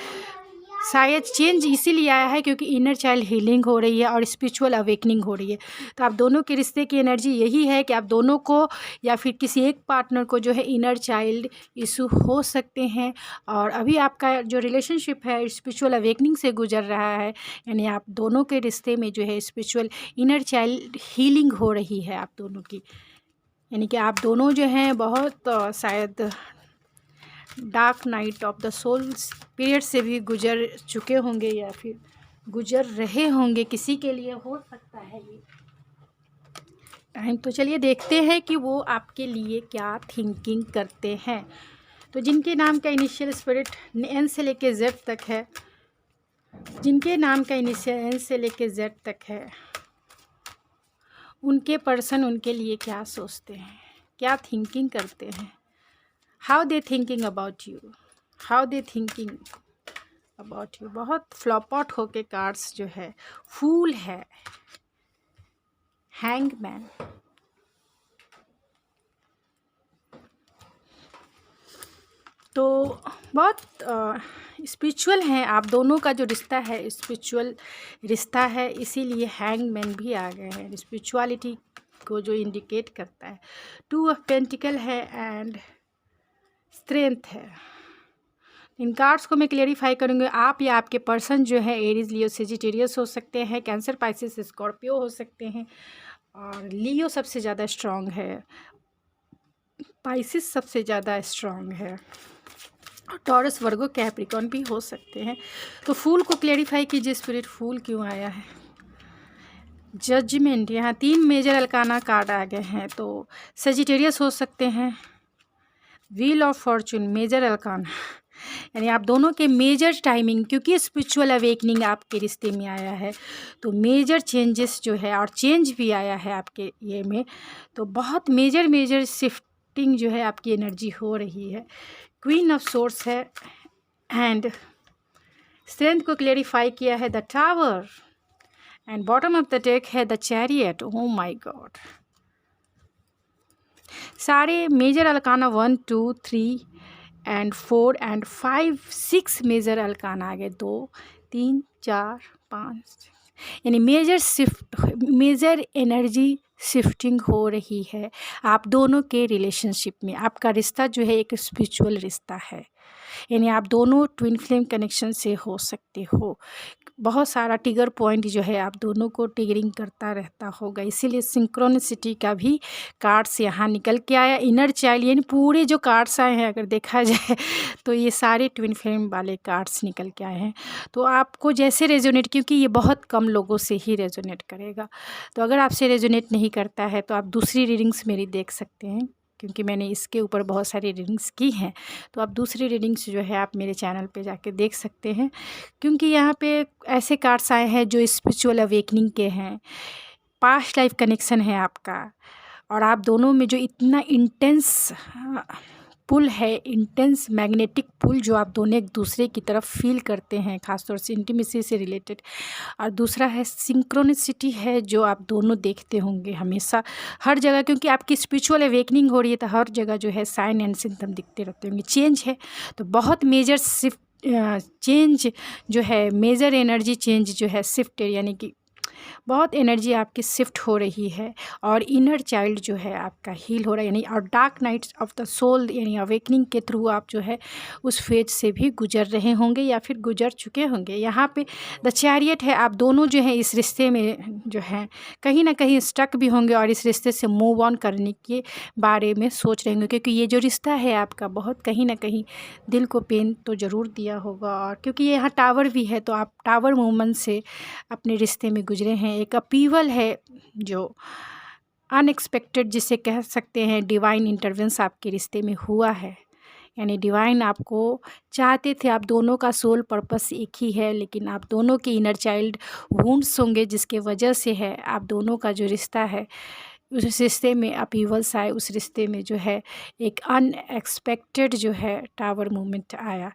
शायद चेंज इसीलिए आया है क्योंकि इनर चाइल्ड हीलिंग हो रही है और स्पिरिचुअल अवेकनिंग हो रही है। तो आप दोनों के रिश्ते की एनर्जी यही है कि आप दोनों को या फिर किसी एक पार्टनर को जो है इनर चाइल्ड इशू हो सकते हैं, और अभी आपका जो रिलेशनशिप है स्पिरिचुअल अवेकनिंग से गुजर रहा है, यानी आप दोनों के रिश्ते में जो है स्पिरिचुअल इनर चाइल्ड हीलिंग हो रही है आप दोनों की। यानी कि आप दोनों जो हैं बहुत शायद dark night of the soul period से भी गुजर चुके होंगे या फिर गुजर रहे होंगे, किसी के लिए हो सकता है ये टाइम। तो चलिए देखते हैं कि वो आपके लिए क्या थिंकिंग करते हैं। तो जिनके नाम का इनिशियल स्पिरिट एन से लेके जेड तक है, जिनके नाम का इनिशियल एन से लेके जेड तक है, उनके पर्सन उनके लिए क्या सोचते हैं, क्या थिंकिंग करते हैं, how they thinking about you, how they thinking about you. बहुत फ्लॉप आउट होके कार्ड्स जो है, फूल है, हैंगमैन, तो बहुत स्पिरिचुअल हैं आप दोनों का जो रिश्ता है, स्पिरिचुअल रिश्ता है, इसीलिए हैंगमैन भी आ गए हैं, स्पिरिचुअलिटी को जो इंडिकेट करता है। टू ऑफ पेंटिकल है एंड स्ट्रेंथ है। इन कार्ड्स को मैं क्लेरिफाई करूँगी। आप या आपके पर्सन जो है एरीज, लियो, सेजिटेरियस हो सकते हैं, कैंसर, पाइसिस, स्कॉर्पियो हो सकते हैं, और लियो सबसे ज़्यादा स्ट्रॉन्ग है, पाइसिस सबसे ज़्यादा स्ट्रॉन्ग है, और टॉरस, वर्गो, कैप्रिकॉर्न भी हो सकते हैं। तो फूल को क्लेरिफाई कीजिए स्पिरिट, फूल क्यों आया है। जजमेंट, यहाँ 3 मेजर अल्काना कार्ड आ गए हैं। तो सेजिटेरियस हो सकते हैं, व्हील ऑफ फॉर्चून मेजर अल्काना, यानी आप दोनों के मेजर टाइमिंग, क्योंकि स्पिरिचुअल अवेकनिंग आपके रिश्ते में आया है, तो मेजर चेंजेस जो है, और चेंज भी आया है आपके ये में, तो बहुत मेजर शिफ्टिंग जो है आपकी एनर्जी हो रही है। क्वीन ऑफ सोर्स है एंड स्ट्रेंथ को क्लेरिफाई किया है the tower, and bottom of the deck है the chariot. Oh my god, सारे major arcana 1 2 3 and 4 and 5 6 major arcana आ गए, 2 3 4 5, यानी major shift, major energy shifting हो रही है आप दोनों के रिलेशनशिप में। आपका रिश्ता जो है एक स्पिरिचुअल रिश्ता है, यानी आप दोनों ट्विन फ्लेम कनेक्शन से हो सकते हो। बहुत सारा ट्रिगर पॉइंट जो है आप दोनों को ट्रिगरिंग करता रहता होगा, इसीलिए सिंक्रोनिसिटी का भी कार्ड्स यहाँ निकल के आया। इनर चाइल्ड, यानी पूरे जो कार्ड्स आए हैं अगर देखा जाए तो ये सारे ट्विन फ्लेम वाले कार्ड्स निकल के आए हैं। तो आपको जैसे रेजोनेट, क्योंकि ये बहुत कम लोगों से ही रेजोनेट करेगा, तो अगर आपसे रेजोनेट नहीं करता है तो आप दूसरी रीडिंग्स मेरी देख सकते हैं, क्योंकि मैंने इसके ऊपर बहुत सारी रीडिंग्स की हैं। तो आप दूसरी रीडिंग्स जो है आप मेरे चैनल पे जाके देख सकते हैं, क्योंकि यहाँ पे ऐसे कार्ड्स आए हैं जो स्पिरिचुअल अवेकनिंग के हैं, पास्ट लाइफ कनेक्शन है आपका, और आप दोनों में जो इतना इंटेंस पुल है, इंटेंस मैग्नेटिक पुल जो आप दोनों एक दूसरे की तरफ फील करते हैं, ख़ासतौर से इंटीमेसी से रिलेटेड। और दूसरा है सिंक्रोनिसिटी है, जो आप दोनों देखते होंगे हमेशा हर जगह, क्योंकि आपकी स्पिरिचुअल अवेकनिंग हो रही है तो हर जगह जो है साइन एंड सिम्टम दिखते रहते होंगे। चेंज है तो बहुत मेजर शिफ्ट, चेंज जो है, मेजर एनर्जी चेंज जो है, शिफ्ट, यानी कि बहुत एनर्जी आपकी शिफ्ट हो रही है, और इनर चाइल्ड जो है आपका हील हो रहा है, यानी और dark nights of the soul, यानी अवेकनिंग के थ्रू आप जो है उस फेज से भी गुजर रहे होंगे या फिर गुजर चुके होंगे। यहाँ पे द चैरियट है, आप दोनों जो है इस रिश्ते में जो है कहीं ना कहीं स्टक भी होंगे और इस रिश्ते से मूव ऑन करने के बारे में सोच रहे होंगे, क्योंकि ये जो रिश्ता है आपका बहुत कहीं ना कहीं दिल को पेन तो ज़रूर दिया होगा। और क्योंकि यहाँ टावर भी है तो आप टावर मूवमेंट से अपने रिश्ते में गुजरे हैं। एक अपीवल है जो अनएक्सपेक्टेड जिसे कह सकते हैं, डिवाइन इंटरवेंस आपके रिश्ते में हुआ है, यानी डिवाइन आपको चाहते थे, आप दोनों का सोल पर्पस एक ही है, लेकिन आप दोनों के इनर चाइल्ड वुंड्स होंगे जिसके वजह से है आप दोनों का जो रिश्ता है उस रिश्ते में अपीवल्स आए, उस रिश्ते में जो है एक अनएक्सपेक्टेड जो है टावर मूवमेंट आया।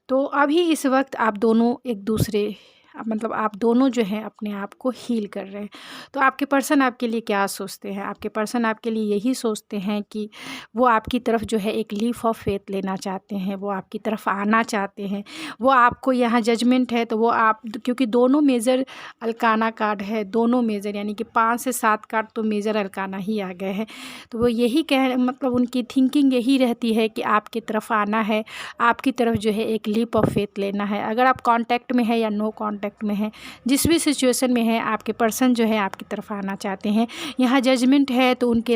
तो अभी इस वक्त आप दोनों एक दूसरे, मतलब आप दोनों जो हैं अपने आप को हील कर रहे हैं। तो आपके पर्सन आपके लिए क्या सोचते हैं? आपके पर्सन आपके लिए यही सोचते हैं कि वो आपकी तरफ जो है एक लीफ ऑफ फेथ लेना चाहते हैं, वो आपकी तरफ आना चाहते हैं। वो आपको, यहाँ जजमेंट है तो वो आप, क्योंकि दोनों मेजर अल्काना कार्ड है, दोनों मेजर यानी कि 5 से 7 कार्ड तो मेजर अल्काना ही आ गए हैं। तो वो यही मतलब उनकी थिंकिंग यही रहती है कि आपकी तरफ आना है, आपकी तरफ जो है एक लीप ऑफ फेथ लेना है। अगर आप कॉन्टैक्ट में है या नो कॉन्टैक्ट कॉन्टैक्ट में हैं, जिस भी सिचुएशन में है, आपके पर्सन जो है आपकी तरफ आना चाहते हैं। यहाँ जजमेंट है तो उनके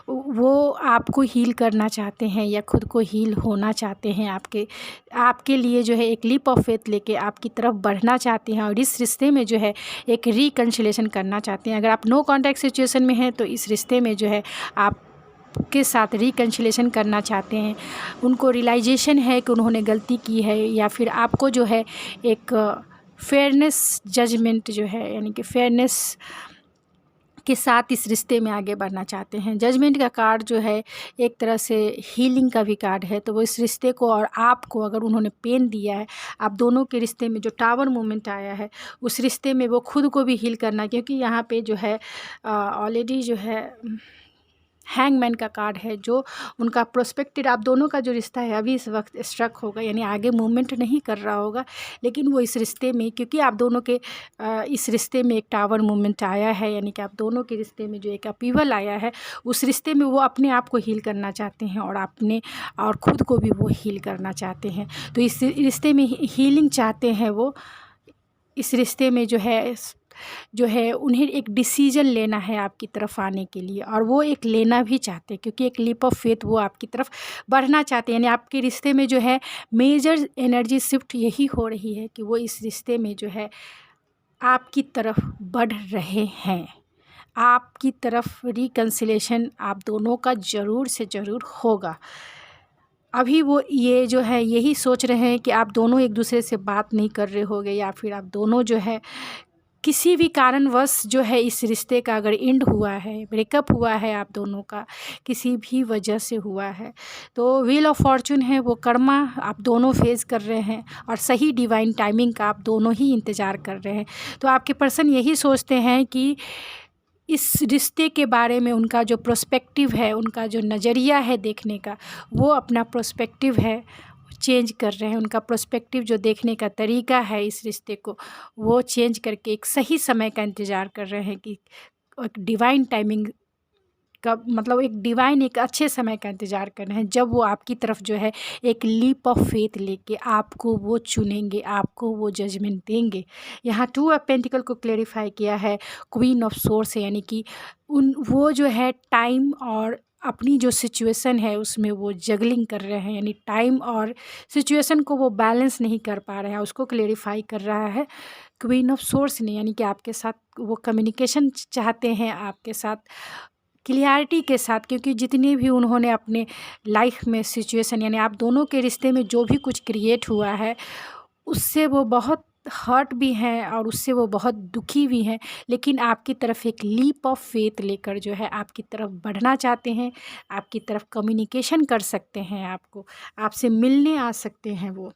वो आपको हील करना चाहते हैं या खुद को हील होना चाहते हैं। आपके लिए जो है एक लीप ऑफ फेथ लेके आपकी तरफ बढ़ना चाहते हैं और इस रिश्ते में जो है एक रिकन्सिलेशन करना चाहते हैं। अगर आप नो कॉन्टैक्ट सिचुएशन में हैं तो इस रिश्ते में जो है आप के साथ रिकन्सिलेशन करना चाहते हैं। उनको रियलाइजेशन है कि उन्होंने गलती की है, या फिर आपको जो है एक फेयरनेस जजमेंट जो है यानी कि फेयरनेस के साथ इस रिश्ते में आगे बढ़ना चाहते हैं। जजमेंट का कार्ड जो है एक तरह से हीलिंग का भी कार्ड है। तो वो इस रिश्ते को और आपको अगर उन्होंने पेन दिया है, आप दोनों के रिश्ते में जो टावर मोमेंट आया है उस रिश्ते में वो खुद को भी हील करना, क्योंकि यहाँ पे जो है ऑलरेडी जो है हैंगमैन का कार्ड है, जो उनका प्रोस्पेक्टेड आप दोनों का जो रिश्ता है अभी इस वक्त स्ट्रक होगा, यानी आगे मूवमेंट नहीं कर रहा होगा। लेकिन वो इस रिश्ते में, क्योंकि आप दोनों के इस रिश्ते में एक टावर मूवमेंट आया है, यानी कि आप दोनों के रिश्ते में जो एक अपीवल आया है, उस रिश्ते में वो अपने आप को हील करना चाहते हैं और खुद को भी वो हील करना चाहते हैं। तो इस रिश्ते में हीलिंग चाहते हैं वो। इस रिश्ते में जो है उन्हें एक डिसीजन लेना है आपकी तरफ आने के लिए, और वो एक लेना भी चाहते हैं, क्योंकि एक लीप ऑफ फेथ वो आपकी तरफ बढ़ना चाहते हैं। यानी आपके रिश्ते में जो है मेजर एनर्जी शिफ्ट यही हो रही है कि वो इस रिश्ते में जो है आपकी तरफ बढ़ रहे हैं। आपकी तरफ रिकन्सिलेशन आप दोनों का ज़रूर से ज़रूर होगा। अभी वो ये जो है यही सोच रहे हैं कि आप दोनों एक दूसरे से बात नहीं कर रहे होगे, या फिर आप दोनों जो है किसी भी कारणवश जो है इस रिश्ते का अगर एंड हुआ है, ब्रेकअप हुआ है, आप दोनों का किसी भी वजह से हुआ है, तो व्हील ऑफ फॉर्चून है वो कर्मा आप दोनों फेस कर रहे हैं, और सही डिवाइन टाइमिंग का आप दोनों ही इंतज़ार कर रहे हैं। तो आपके पर्सन यही सोचते हैं कि इस रिश्ते के बारे में उनका जो प्रोस्पेक्टिव है, उनका जो नज़रिया है देखने का, वो अपना प्रोस्पेक्टिव है चेंज कर रहे हैं। उनका प्रोस्पेक्टिव जो देखने का तरीका है इस रिश्ते को, वो चेंज करके एक सही समय का इंतज़ार कर रहे हैं कि एक डिवाइन टाइमिंग का मतलब एक अच्छे समय का इंतज़ार कर रहे हैं, जब वो आपकी तरफ जो है एक लीप ऑफ फेथ लेके आपको वो चुनेंगे, आपको वो जजमेंट देंगे। यहाँ 2 ऑफ पेंटिकल को क्लेरिफाई किया है क्वीन ऑफ सोर्स, यानी कि वो जो है टाइम और अपनी जो सिचुएशन है उसमें वो जगलिंग कर रहे हैं, यानी टाइम और सिचुएशन को वो बैलेंस नहीं कर पा रहे हैं, उसको क्लेरिफाई कर रहा है क्वीन ऑफ सोर्स ने। यानी कि आपके साथ वो कम्युनिकेशन चाहते हैं, आपके साथ क्लियरिटी के साथ, क्योंकि जितनी भी उन्होंने अपने लाइफ में सिचुएशन, यानी आप दोनों के रिश्ते में जो भी कुछ क्रिएट हुआ है उससे वो बहुत हर्ट भी हैं और उससे वो बहुत दुखी भी हैं, लेकिन आपकी तरफ एक लीप ऑफ फेथ लेकर जो है आपकी तरफ बढ़ना चाहते हैं, आपकी तरफ कम्युनिकेशन कर सकते हैं, आपसे मिलने आ सकते हैं वो,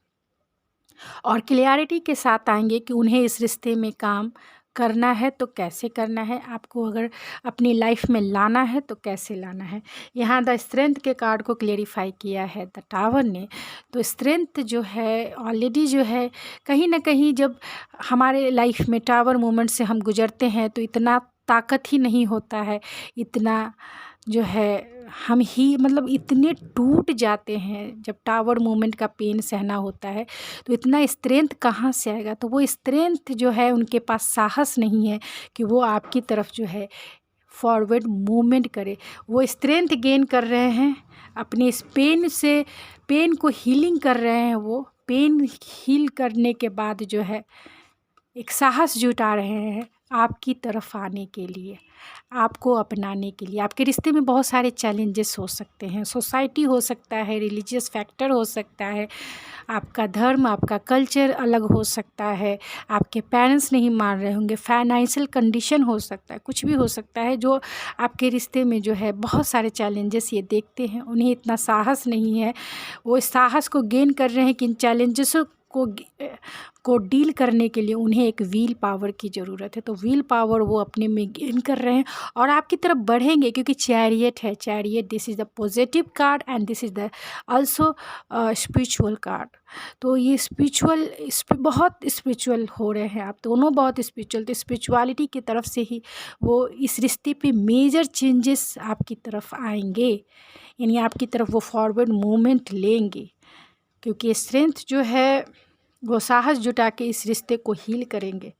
और क्लियरिटी के साथ आएंगे कि उन्हें इस रिश्ते में काम करना है तो कैसे करना है, आपको अगर अपनी लाइफ में लाना है तो कैसे लाना है। यहाँ द स्ट्रेंथ के कार्ड को क्लेरिफाई किया है द टावर ने। तो स्ट्रेंथ जो है ऑलरेडी जो है कहीं ना कहीं जब हमारे लाइफ में टावर मोमेंट से हम गुजरते हैं तो इतना ताकत ही नहीं होता है, इतना जो है हम ही मतलब इतने टूट जाते हैं जब टावर मोमेंट का पेन सहना होता है, तो इतना स्ट्रेंथ कहाँ से आएगा। तो वो स्ट्रेंथ जो है उनके पास साहस नहीं है कि वो आपकी तरफ जो है फॉरवर्ड मूवमेंट करे। वो स्ट्रेंथ गेन कर रहे हैं अपने इस पेन को हीलिंग कर रहे हैं। वो पेन हील करने के बाद जो है एक साहस जुटा रहे हैं आपकी तरफ आने के लिए, आपको अपनाने के लिए। आपके रिश्ते में बहुत सारे चैलेंजेस हो सकते हैं, सोसाइटी हो सकता है, रिलीजियस फैक्टर हो सकता है, आपका धर्म, आपका कल्चर अलग हो सकता है, आपके पेरेंट्स नहीं मान रहे होंगे, फाइनेंशियल कंडीशन हो सकता है, कुछ भी हो सकता है जो आपके रिश्ते में जो है बहुत सारे चैलेंजेस ये देखते हैं। उन्हें इतना साहस नहीं है, वो इस साहस को गेन कर रहे हैं कि इन चैलेंजेस को डील करने के लिए उन्हें एक व्हील पावर की ज़रूरत है। तो व्हील पावर वो अपने में गेन कर रहे हैं और आपकी तरफ बढ़ेंगे, क्योंकि चैरियट है। Chariot this is the positive card and this is the also spiritual card. तो ये बहुत स्पिरिचुअल हो रहे हैं आप दोनों, बहुत स्पिरिचुअल। तो स्पिरिचुअलिटी की तरफ से ही वो इस रिश्ते पे मेजर चेंजेस आपकी तरफ आएंगे, यानी आपकी तरफ वो फॉरवर्ड मूवमेंट लेंगे, क्योंकि स्ट्रेंथ जो है वो साहस जुटा के इस रिश्ते को हील करेंगे,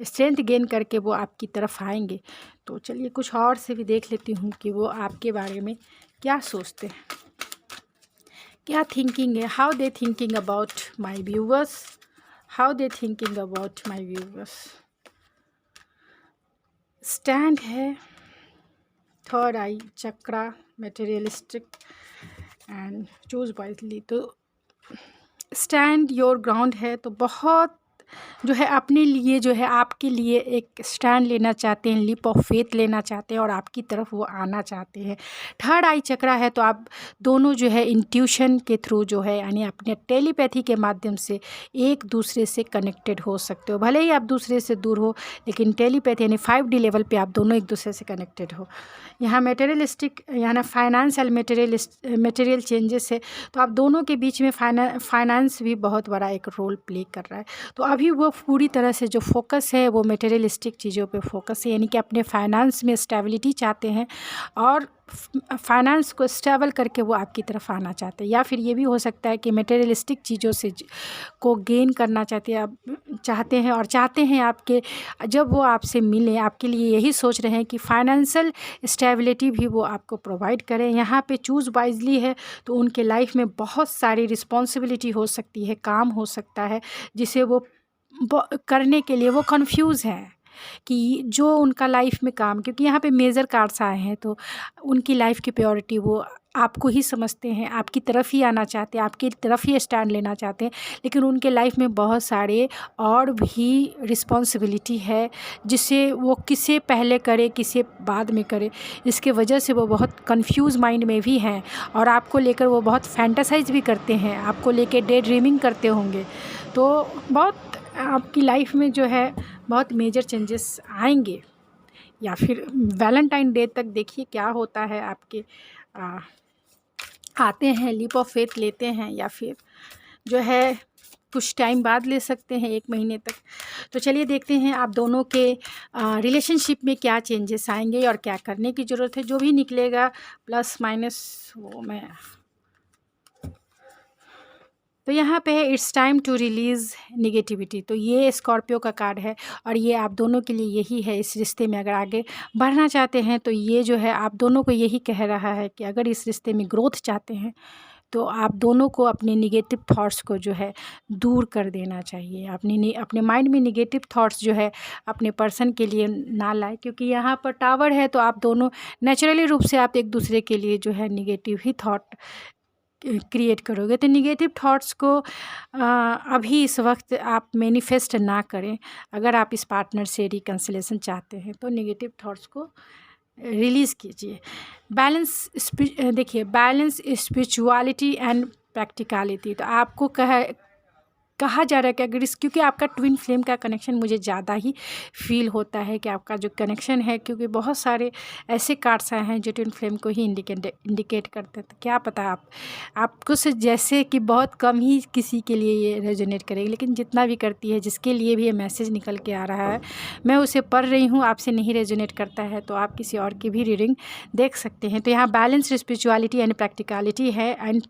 स्ट्रेंथ गेन करके वो आपकी तरफ आएंगे। तो चलिए कुछ और से भी देख लेती हूँ कि वो आपके बारे में क्या सोचते हैं, क्या थिंकिंग है, how they thinking about my viewers, how they thinking about my viewers. Stand है, third eye chakra, materialistic and choose wisely. तो स्टैंड योर ग्राउंड है, तो बहुत जो है अपने लिए जो है आपके लिए एक स्टैंड लेना चाहते हैं, लीप ऑफ फेथ लेना चाहते हैं और आपकी तरफ वो आना चाहते हैं। थर्ड आई चक्रा है, तो आप दोनों जो है इंट्यूशन के थ्रू जो है यानी अपने टेलीपैथी के माध्यम से एक दूसरे से कनेक्टेड हो सकते हो। भले ही आप दूसरे से दूर हो, लेकिन टेलीपैथी यानी 5D लेवल पे आप दोनों एक दूसरे से कनेक्टेड हो। यहाँ मेटेरियलिस्टिक यानी फाइनेंस एंड मटेरियल चेंजेस है, तो आप दोनों के बीच में फाइनेंस भी बहुत बड़ा एक रोल प्ले कर रहा है। तो अभी वो पूरी तरह से जो फोकस है वो मटेरियलिस्टिक चीज़ों पे फोकस है, यानी कि अपने फाइनेंस में स्टेबिलिटी चाहते हैं और फाइनेंस को स्टेबल करके वो आपकी तरफ आना चाहते हैं। या फिर ये भी हो सकता है कि मटेरियलिस्टिक चीज़ों से को गेन करना चाहते हैं और चाहते हैं आपके जब वो आपसे मिले आपके लिए यही सोच रहे हैं कि फाइनेंशियल स्टेबिलिटी भी वो आपको प्रोवाइड करें। यहाँ पे चूज़ वाइजली है, तो उनके लाइफ में बहुत सारी रिस्पॉन्सिबिलिटी हो सकती है, काम हो सकता है जिसे वो करने के लिए वो कंफ्यूज हैं कि जो उनका लाइफ में काम, क्योंकि यहाँ पे मेजर कार्ड्स आए हैं तो उनकी लाइफ की प्रायोरिटी वो आपको ही समझते हैं, आपकी तरफ ही आना चाहते हैं, आपकी तरफ ही स्टैंड लेना चाहते हैं, लेकिन उनके लाइफ में बहुत सारे और भी रिस्पॉन्सिबिलिटी है जिसे वो किसे पहले करे किसे बाद में करे, इसके वजह से वो बहुत कंफ्यूज माइंड में भी हैं और आपको लेकर वो बहुत फैंटासाइज भी करते हैं, आपको लेकर डे ड्रीमिंग करते होंगे। तो बहुत आपकी लाइफ में जो है बहुत मेजर चेंजेस आएंगे। या फिर वैलेंटाइन डे तक देखिए क्या होता है, आपके आते हैं, लीप ऑफ फेथ लेते हैं या फिर जो है कुछ टाइम बाद ले सकते हैं, 1 महीने तक। तो चलिए देखते हैं आप दोनों के रिलेशनशिप में क्या चेंजेस आएंगे और क्या करने की ज़रूरत है। जो भी निकलेगा प्लस माइनस वो मैं तो यहाँ पे है it's time to release negativity. तो ये स्कॉर्पियो का कार्ड है और ये आप दोनों के लिए यही है। इस रिश्ते में अगर आगे बढ़ना चाहते हैं तो ये जो है आप दोनों को यही कह रहा है कि अगर इस रिश्ते में ग्रोथ चाहते हैं तो आप दोनों को अपने निगेटिव थॉट्स को जो है दूर कर देना चाहिए। अपने माइंड में निगेटिव थॉट्स जो है अपने पर्सन के लिए ना लाए, क्योंकि यहाँ पर टावर है तो आप दोनों नेचुरली रूप से आप एक दूसरे के लिए जो है निगेटिव ही थॉट क्रिएट करोगे। तो निगेटिव थॉट्स को अभी इस वक्त आप मैनिफेस्ट ना करें। अगर आप इस पार्टनर से रिकन्सिलेशन चाहते हैं तो निगेटिव थॉट्स को रिलीज़ कीजिए। देखिए बैलेंस स्पिरिचुअलिटी एंड प्रैक्टिकलिटी। तो आपको कहा जा रहा है कि अगर क्योंकि आपका ट्विन फ्लेम का कनेक्शन मुझे ज़्यादा ही फील होता है कि आपका जो कनेक्शन है, क्योंकि बहुत सारे ऐसे कार्ड्स आए हैं जो ट्विन फ्लेम को ही इंडिकेट करते हैं। तो क्या पता आपको से जैसे कि बहुत कम ही किसी के लिए ये रेजोनेट करेगी, लेकिन जितना भी करती है, जिसके लिए भी ये मैसेज निकल के आ रहा है, मैं उसे पढ़ रही हूँ, आपसे नहीं रेजोनेट करता है तो आप किसी और की भी रीडिंग देख सकते हैं। तो यहाँ बैलेंस स्पिरिचुअलिटी एंड प्रैक्टिकलिटी है। एंड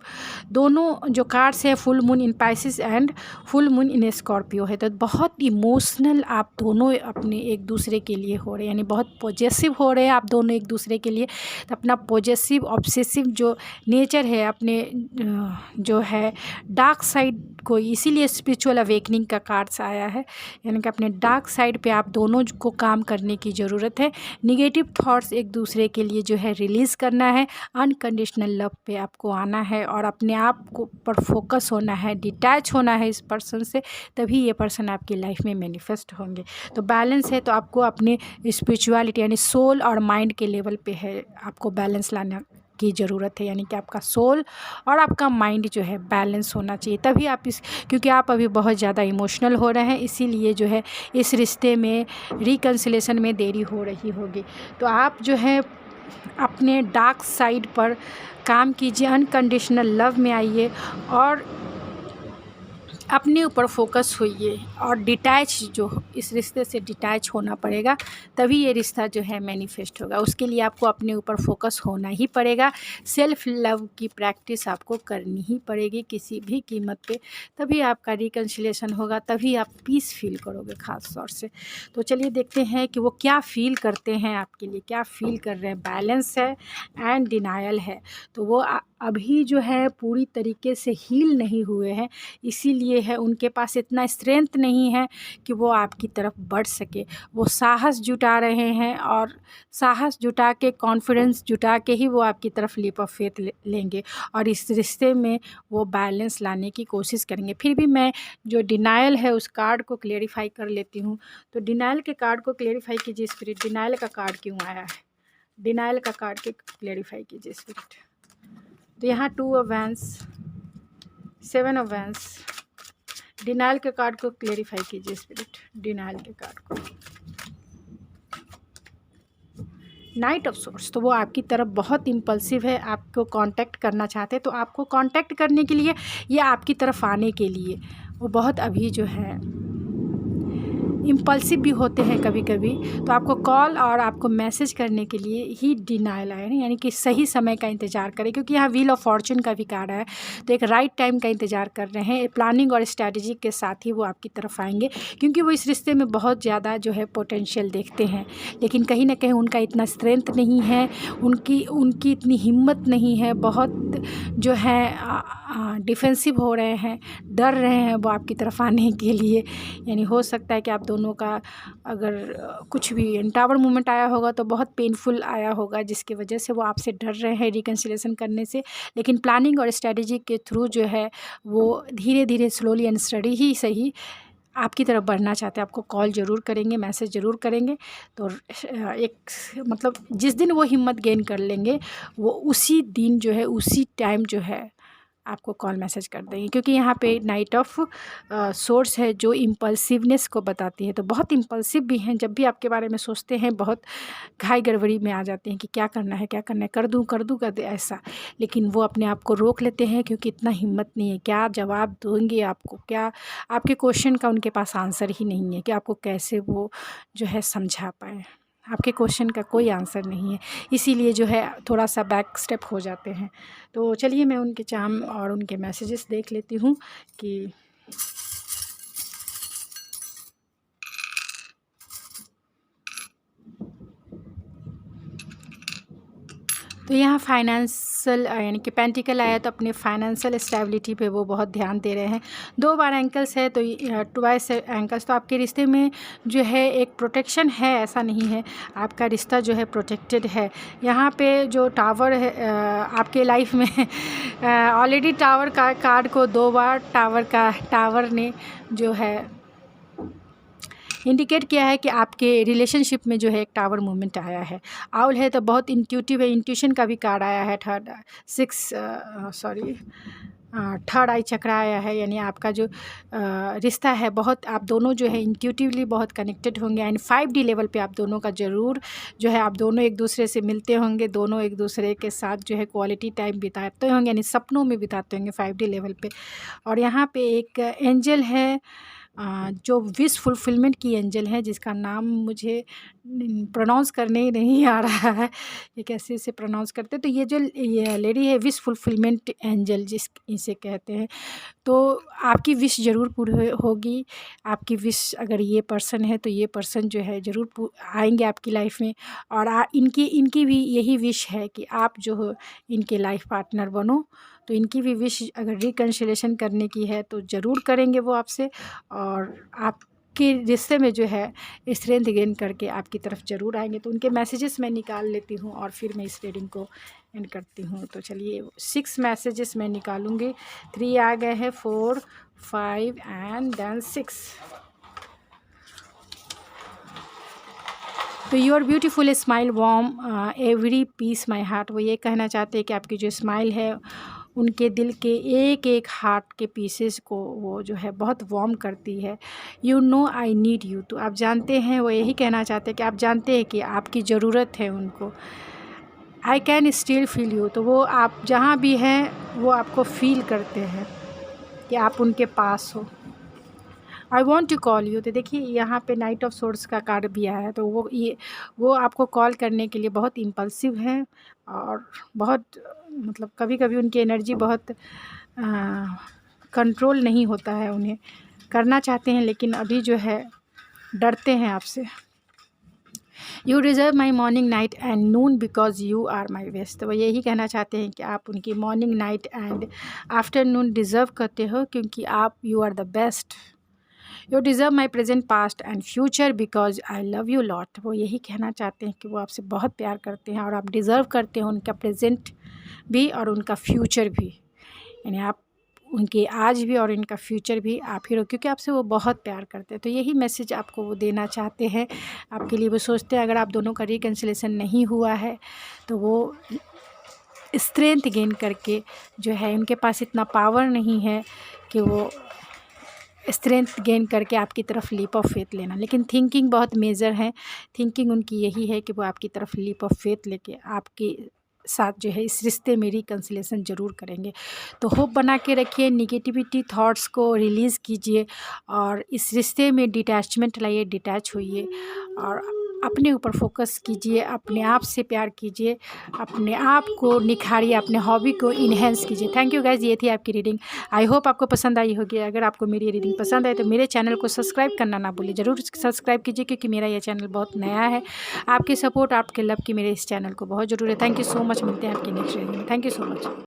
दोनों जो कार्ड्स है full moon in Pisces and full moon in Scorpio है। तो बहुत इमोशनल आप दोनों अपने एक दूसरे के लिए हो रहे हैं, यानी बहुत पॉजेसिव हो रहे हैं आप दोनों एक दूसरे के लिए। तो अपना पॉजेसिव ऑब्सेसिव जो नेचर है, अपने जो है डार्क साइड को, इसीलिए स्पिरिचुअल अवेकनिंग का कार्ड्स आया है, यानी कि अपने डार्क साइड पे आप दोनों को काम करने की ज़रूरत है। निगेटिव थॉट्स एक दूसरे के लिए जो है रिलीज़ करना है, अनकंडीशनल लव पे आपको आना है और अपने आप को पर फोकस होना है, डिटैच होना है इस पर्सन से, तभी ये पर्सन आपकी लाइफ में मैनिफेस्ट होंगे। तो बैलेंस है, तो आपको अपने स्पिरिचुअलिटी यानी सोल और माइंड के लेवल पे है आपको बैलेंस लाना की ज़रूरत है, यानी कि आपका सोल और आपका माइंड जो है बैलेंस होना चाहिए, तभी आप क्योंकि आप अभी बहुत ज़्यादा इमोशनल हो रहे हैं, इसीलिए जो है इस रिश्ते में रिकन्सिलेशन में देरी हो रही होगी। तो आप जो है अपने डार्क साइड पर काम कीजिए, अनकंडीशनल लव में आइए और अपने ऊपर फोकस होइए और डिटैच जो इस रिश्ते से डिटैच होना पड़ेगा, तभी ये रिश्ता जो है मैनिफेस्ट होगा। उसके लिए आपको अपने ऊपर फोकस होना ही पड़ेगा। सेल्फ लव की प्रैक्टिस आपको करनी ही पड़ेगी किसी भी कीमत पे, तभी आपका रिकन्सिलिएशन होगा, तभी आप पीस फील करोगे ख़ास तौर से। तो चलिए देखते हैं कि वो क्या फ़ील करते हैं आपके लिए, क्या फ़ील कर रहे हैं। बैलेंस है एंड डिनायल है, तो वो अभी जो है पूरी तरीके से हील नहीं हुए हैं, इसीलिए है उनके पास इतना स्ट्रेंथ नहीं है कि वो आपकी तरफ बढ़ सके। वो साहस जुटा रहे हैं और साहस जुटा के, कॉन्फिडेंस जुटा के ही वो आपकी तरफ लीप ऑफ फेथ लेंगे और इस रिश्ते में वो बैलेंस लाने की कोशिश करेंगे। फिर भी मैं जो डिनायल है उस कार्ड को क्लेरिफाई कर लेती हूँ। तो डिनायल के कार्ड को क्लेरिफाई कीजिए स्पिरिट, डिनायल का कार्ड क्यों आया है, डिनायल का कार्ड के क्लेरिफाई कीजिए स्पिरिट। तो यहाँ 2 of wands, 7 of wands, denial के कार्ड को क्लेरिफाई कीजिए स्पिरिट, डिनायल के कार्ड को। नाइट ऑफ सोर्स, तो वो आपकी तरफ बहुत इम्पल्सिव है, आपको कांटेक्ट करना चाहते हैं। तो आपको कांटेक्ट करने के लिए या आपकी तरफ आने के लिए वो बहुत अभी जो है इम्पल्सिव भी होते हैं कभी कभी। तो आपको कॉल और आपको मैसेज करने के लिए ही डिनायल आया है, यानी कि सही समय का इंतज़ार करें, क्योंकि यहाँ व्हील ऑफ फॉर्चून का भी कार्ड है। तो एक राइट टाइम का इंतज़ार कर रहे हैं, प्लानिंग और स्ट्रैटेजी के साथ ही वो आपकी तरफ आएंगे, क्योंकि वो इस रिश्ते में बहुत ज़्यादा जो है पोटेंशियल देखते हैं, लेकिन कहीं ना कहीं उनका इतना स्ट्रेंथ नहीं है, उनकी इतनी हिम्मत नहीं है, बहुत जो है डिफेंसिव हो रहे हैं, डर रहे हैं वो आपकी तरफ आने के लिए। यानी हो सकता है कि आप दोनों का अगर कुछ भी टावर मूवमेंट आया होगा तो बहुत पेनफुल आया होगा, जिसकी वजह से वो आपसे डर रहे हैं रिकन्सिलिएशन करने से। लेकिन प्लानिंग और स्ट्रैटेजी के थ्रू जो है वो धीरे धीरे, स्लोली एंड स्टडी ही सही, आपकी तरफ बढ़ना चाहते हैं। आपको कॉल ज़रूर करेंगे, मैसेज ज़रूर करेंगे। तो एक मतलब जिस दिन वो हिम्मत गेन कर लेंगे, वो उसी दिन जो है, उसी टाइम जो है आपको कॉल मैसेज कर देंगे, क्योंकि यहाँ पे नाइट ऑफ सोर्स है जो इम्पल्सिवनेस को बताती है। तो बहुत इम्पल्सिव भी हैं, जब भी आपके बारे में सोचते हैं बहुत घाई गड़बड़ी में आ जाते हैं कि क्या करना है, क्या करना है, कर दूँ कर दे ऐसा। लेकिन वो अपने आप को रोक लेते हैं, क्योंकि इतना हिम्मत नहीं है। क्या जवाब देंगे आपको, क्या आपके क्वेश्चन का उनके पास आंसर ही नहीं है कि आपको कैसे वो जो है समझा पाए। आपके क्वेश्चन का कोई आंसर नहीं है, इसीलिए जो है थोड़ा सा बैक स्टेप हो जाते हैं। तो चलिए मैं उनके चार्म और उनके मैसेजेस देख लेती हूँ कि तो यहाँ फाइनेंशियल यानी कि पेंटिकल आया, तो अपने फाइनेंशियल स्टेबिलिटी पे वो बहुत ध्यान दे रहे हैं। 2 बार एंकल्स है, तो ट्वाइस एंकल्स, तो आपके रिश्ते में जो है एक प्रोटेक्शन है, ऐसा नहीं है, आपका रिश्ता जो है प्रोटेक्टेड है। यहाँ पे जो टावर है आपके लाइफ में ऑलरेडी टावर का कार्ड को 2 बार टावर ने जो है इंडिकेट किया है कि आपके रिलेशनशिप में जो है एक टावर मूवमेंट आया है। आउल है तो बहुत इंट्यूटिव है, इंट्यूशन का भी कार्ड आया है। थर्ड आई चक्र आया है, यानी आपका जो रिश्ता है बहुत, आप दोनों जो है इंट्यूटिवली बहुत कनेक्टेड होंगे। एंड 5D लेवल पे आप दोनों का ज़रूर जो है, आप दोनों एक दूसरे से मिलते होंगे, दोनों एक दूसरे के साथ जो है क्वालिटी टाइम बिताते होंगे, यानी सपनों में बिताते होंगे 5D लेवल पे। और यहाँ पे एक एंजल है जो विश फुलफिलमेंट की एंजल है, जिसका नाम मुझे प्रोनाउंस करने ही नहीं आ रहा है, ये कैसे इसे प्रोनाउंस करते। तो ये जो ये लेडी है विश फुलफिलमेंट एंजल इसे कहते हैं। तो आपकी विश ज़रूर पूरी होगी। आपकी विश अगर ये पर्सन है तो ये पर्सन जो है ज़रूर आएंगे आपकी लाइफ में। और इनकी भी यही विश है कि आप जो हो इनके लाइफ पार्टनर बनो। तो इनकी भी विश अगर रिकन्सिलिएशन करने की है तो ज़रूर करेंगे वो आपसे, और आपके रिश्ते में जो है स्ट्रेंथ गेन करके आपकी तरफ ज़रूर आएंगे। तो उनके मैसेजेस मैं निकाल लेती हूँ और फिर मैं इस रीडिंग को एंड करती हूँ। तो चलिए 6 मैसेजेस मैं निकालूंगी। 3 आ गए हैं, 4, 5 एंड देन 6। तो your beautiful smile warm every piece my heart, वो ये कहना चाहते हैं कि आपकी जो स्माइल है उनके दिल के एक एक हार्ट के पीसेस को वो जो है बहुत वार्म करती है। You know I need you, तो आप जानते हैं, वो यही कहना चाहते हैं कि आप जानते हैं कि आपकी ज़रूरत है उनको। I can still feel you, तो वो आप जहाँ भी हैं वो आपको फील करते हैं कि आप उनके पास हो। I want to call you. तो देखिए यहाँ पे नाइट ऑफ सोर्ड्स का कार्ड भी आया है, तो वो आपको कॉल करने के लिए बहुत इम्पल्सिव हैं और बहुत मतलब कभी कभी उनकी एनर्जी बहुत कंट्रोल नहीं होता है, उन्हें करना चाहते हैं लेकिन अभी जो है डरते हैं आपसे। You deserve my morning night and noon because you are my best. तो वो यही कहना चाहते हैं कि आप उनकी morning night and afternoon deserve करते हो क्योंकि आप you are the best. You deserve my present past and future because I love you lot. वो यही कहना चाहते हैं कि वो आपसे बहुत प्यार करते हैं और आप डिज़र्व करते हो उनका प्रेजेंट भी और उनका फ्यूचर भी, यानी आप उनके आज भी और इनका फ्यूचर भी आप ही रहो क्योंकि आपसे वो बहुत प्यार करते हैं। तो यही मैसेज आपको वो देना चाहते हैं आपके लिए। वो सोचते हैं अगर आप दोनों का रिकन्सिलेशन नहीं हुआ है तो वो स्ट्रेंथ गेन करके जो है, उनके पास इतना पावर नहीं है कि वो स्ट्रेंथ गेन करके आपकी तरफ लीप ऑफ फेथ लेना, लेकिन थिंकिंग बहुत मेजर है। थिंकिंग उनकी यही है कि वो आपकी तरफ लीप ऑफ फेथ लेके आपके साथ जो है इस रिश्ते में रिकन्सिलेशन ज़रूर करेंगे। तो होप बना के रखिए, निगेटिविटी थॉट्स को रिलीज़ कीजिए और इस रिश्ते में डिटैचमेंट लाइए, डिटैच होइए और अपने ऊपर फोकस कीजिए, अपने आप से प्यार कीजिए, अपने आप को निखारिए, अपने हॉबी को इन्हेंस कीजिए। थैंक यू गाइज़, ये थी आपकी रीडिंग। आई होप आपको पसंद आई होगी। अगर आपको मेरी रीडिंग पसंद आए तो मेरे चैनल को सब्सक्राइब करना ना भूलिए, ज़रूर सब्सक्राइब कीजिए क्योंकि मेरा ये चैनल बहुत नया है। आपकी सपोर्ट, आपके लव की मेरे इस चैनल को बहुत ज़रूरी है। Thank you so much. मिलते हैं आपकी नेक्स्ट रीडिंग में। Thank you so much.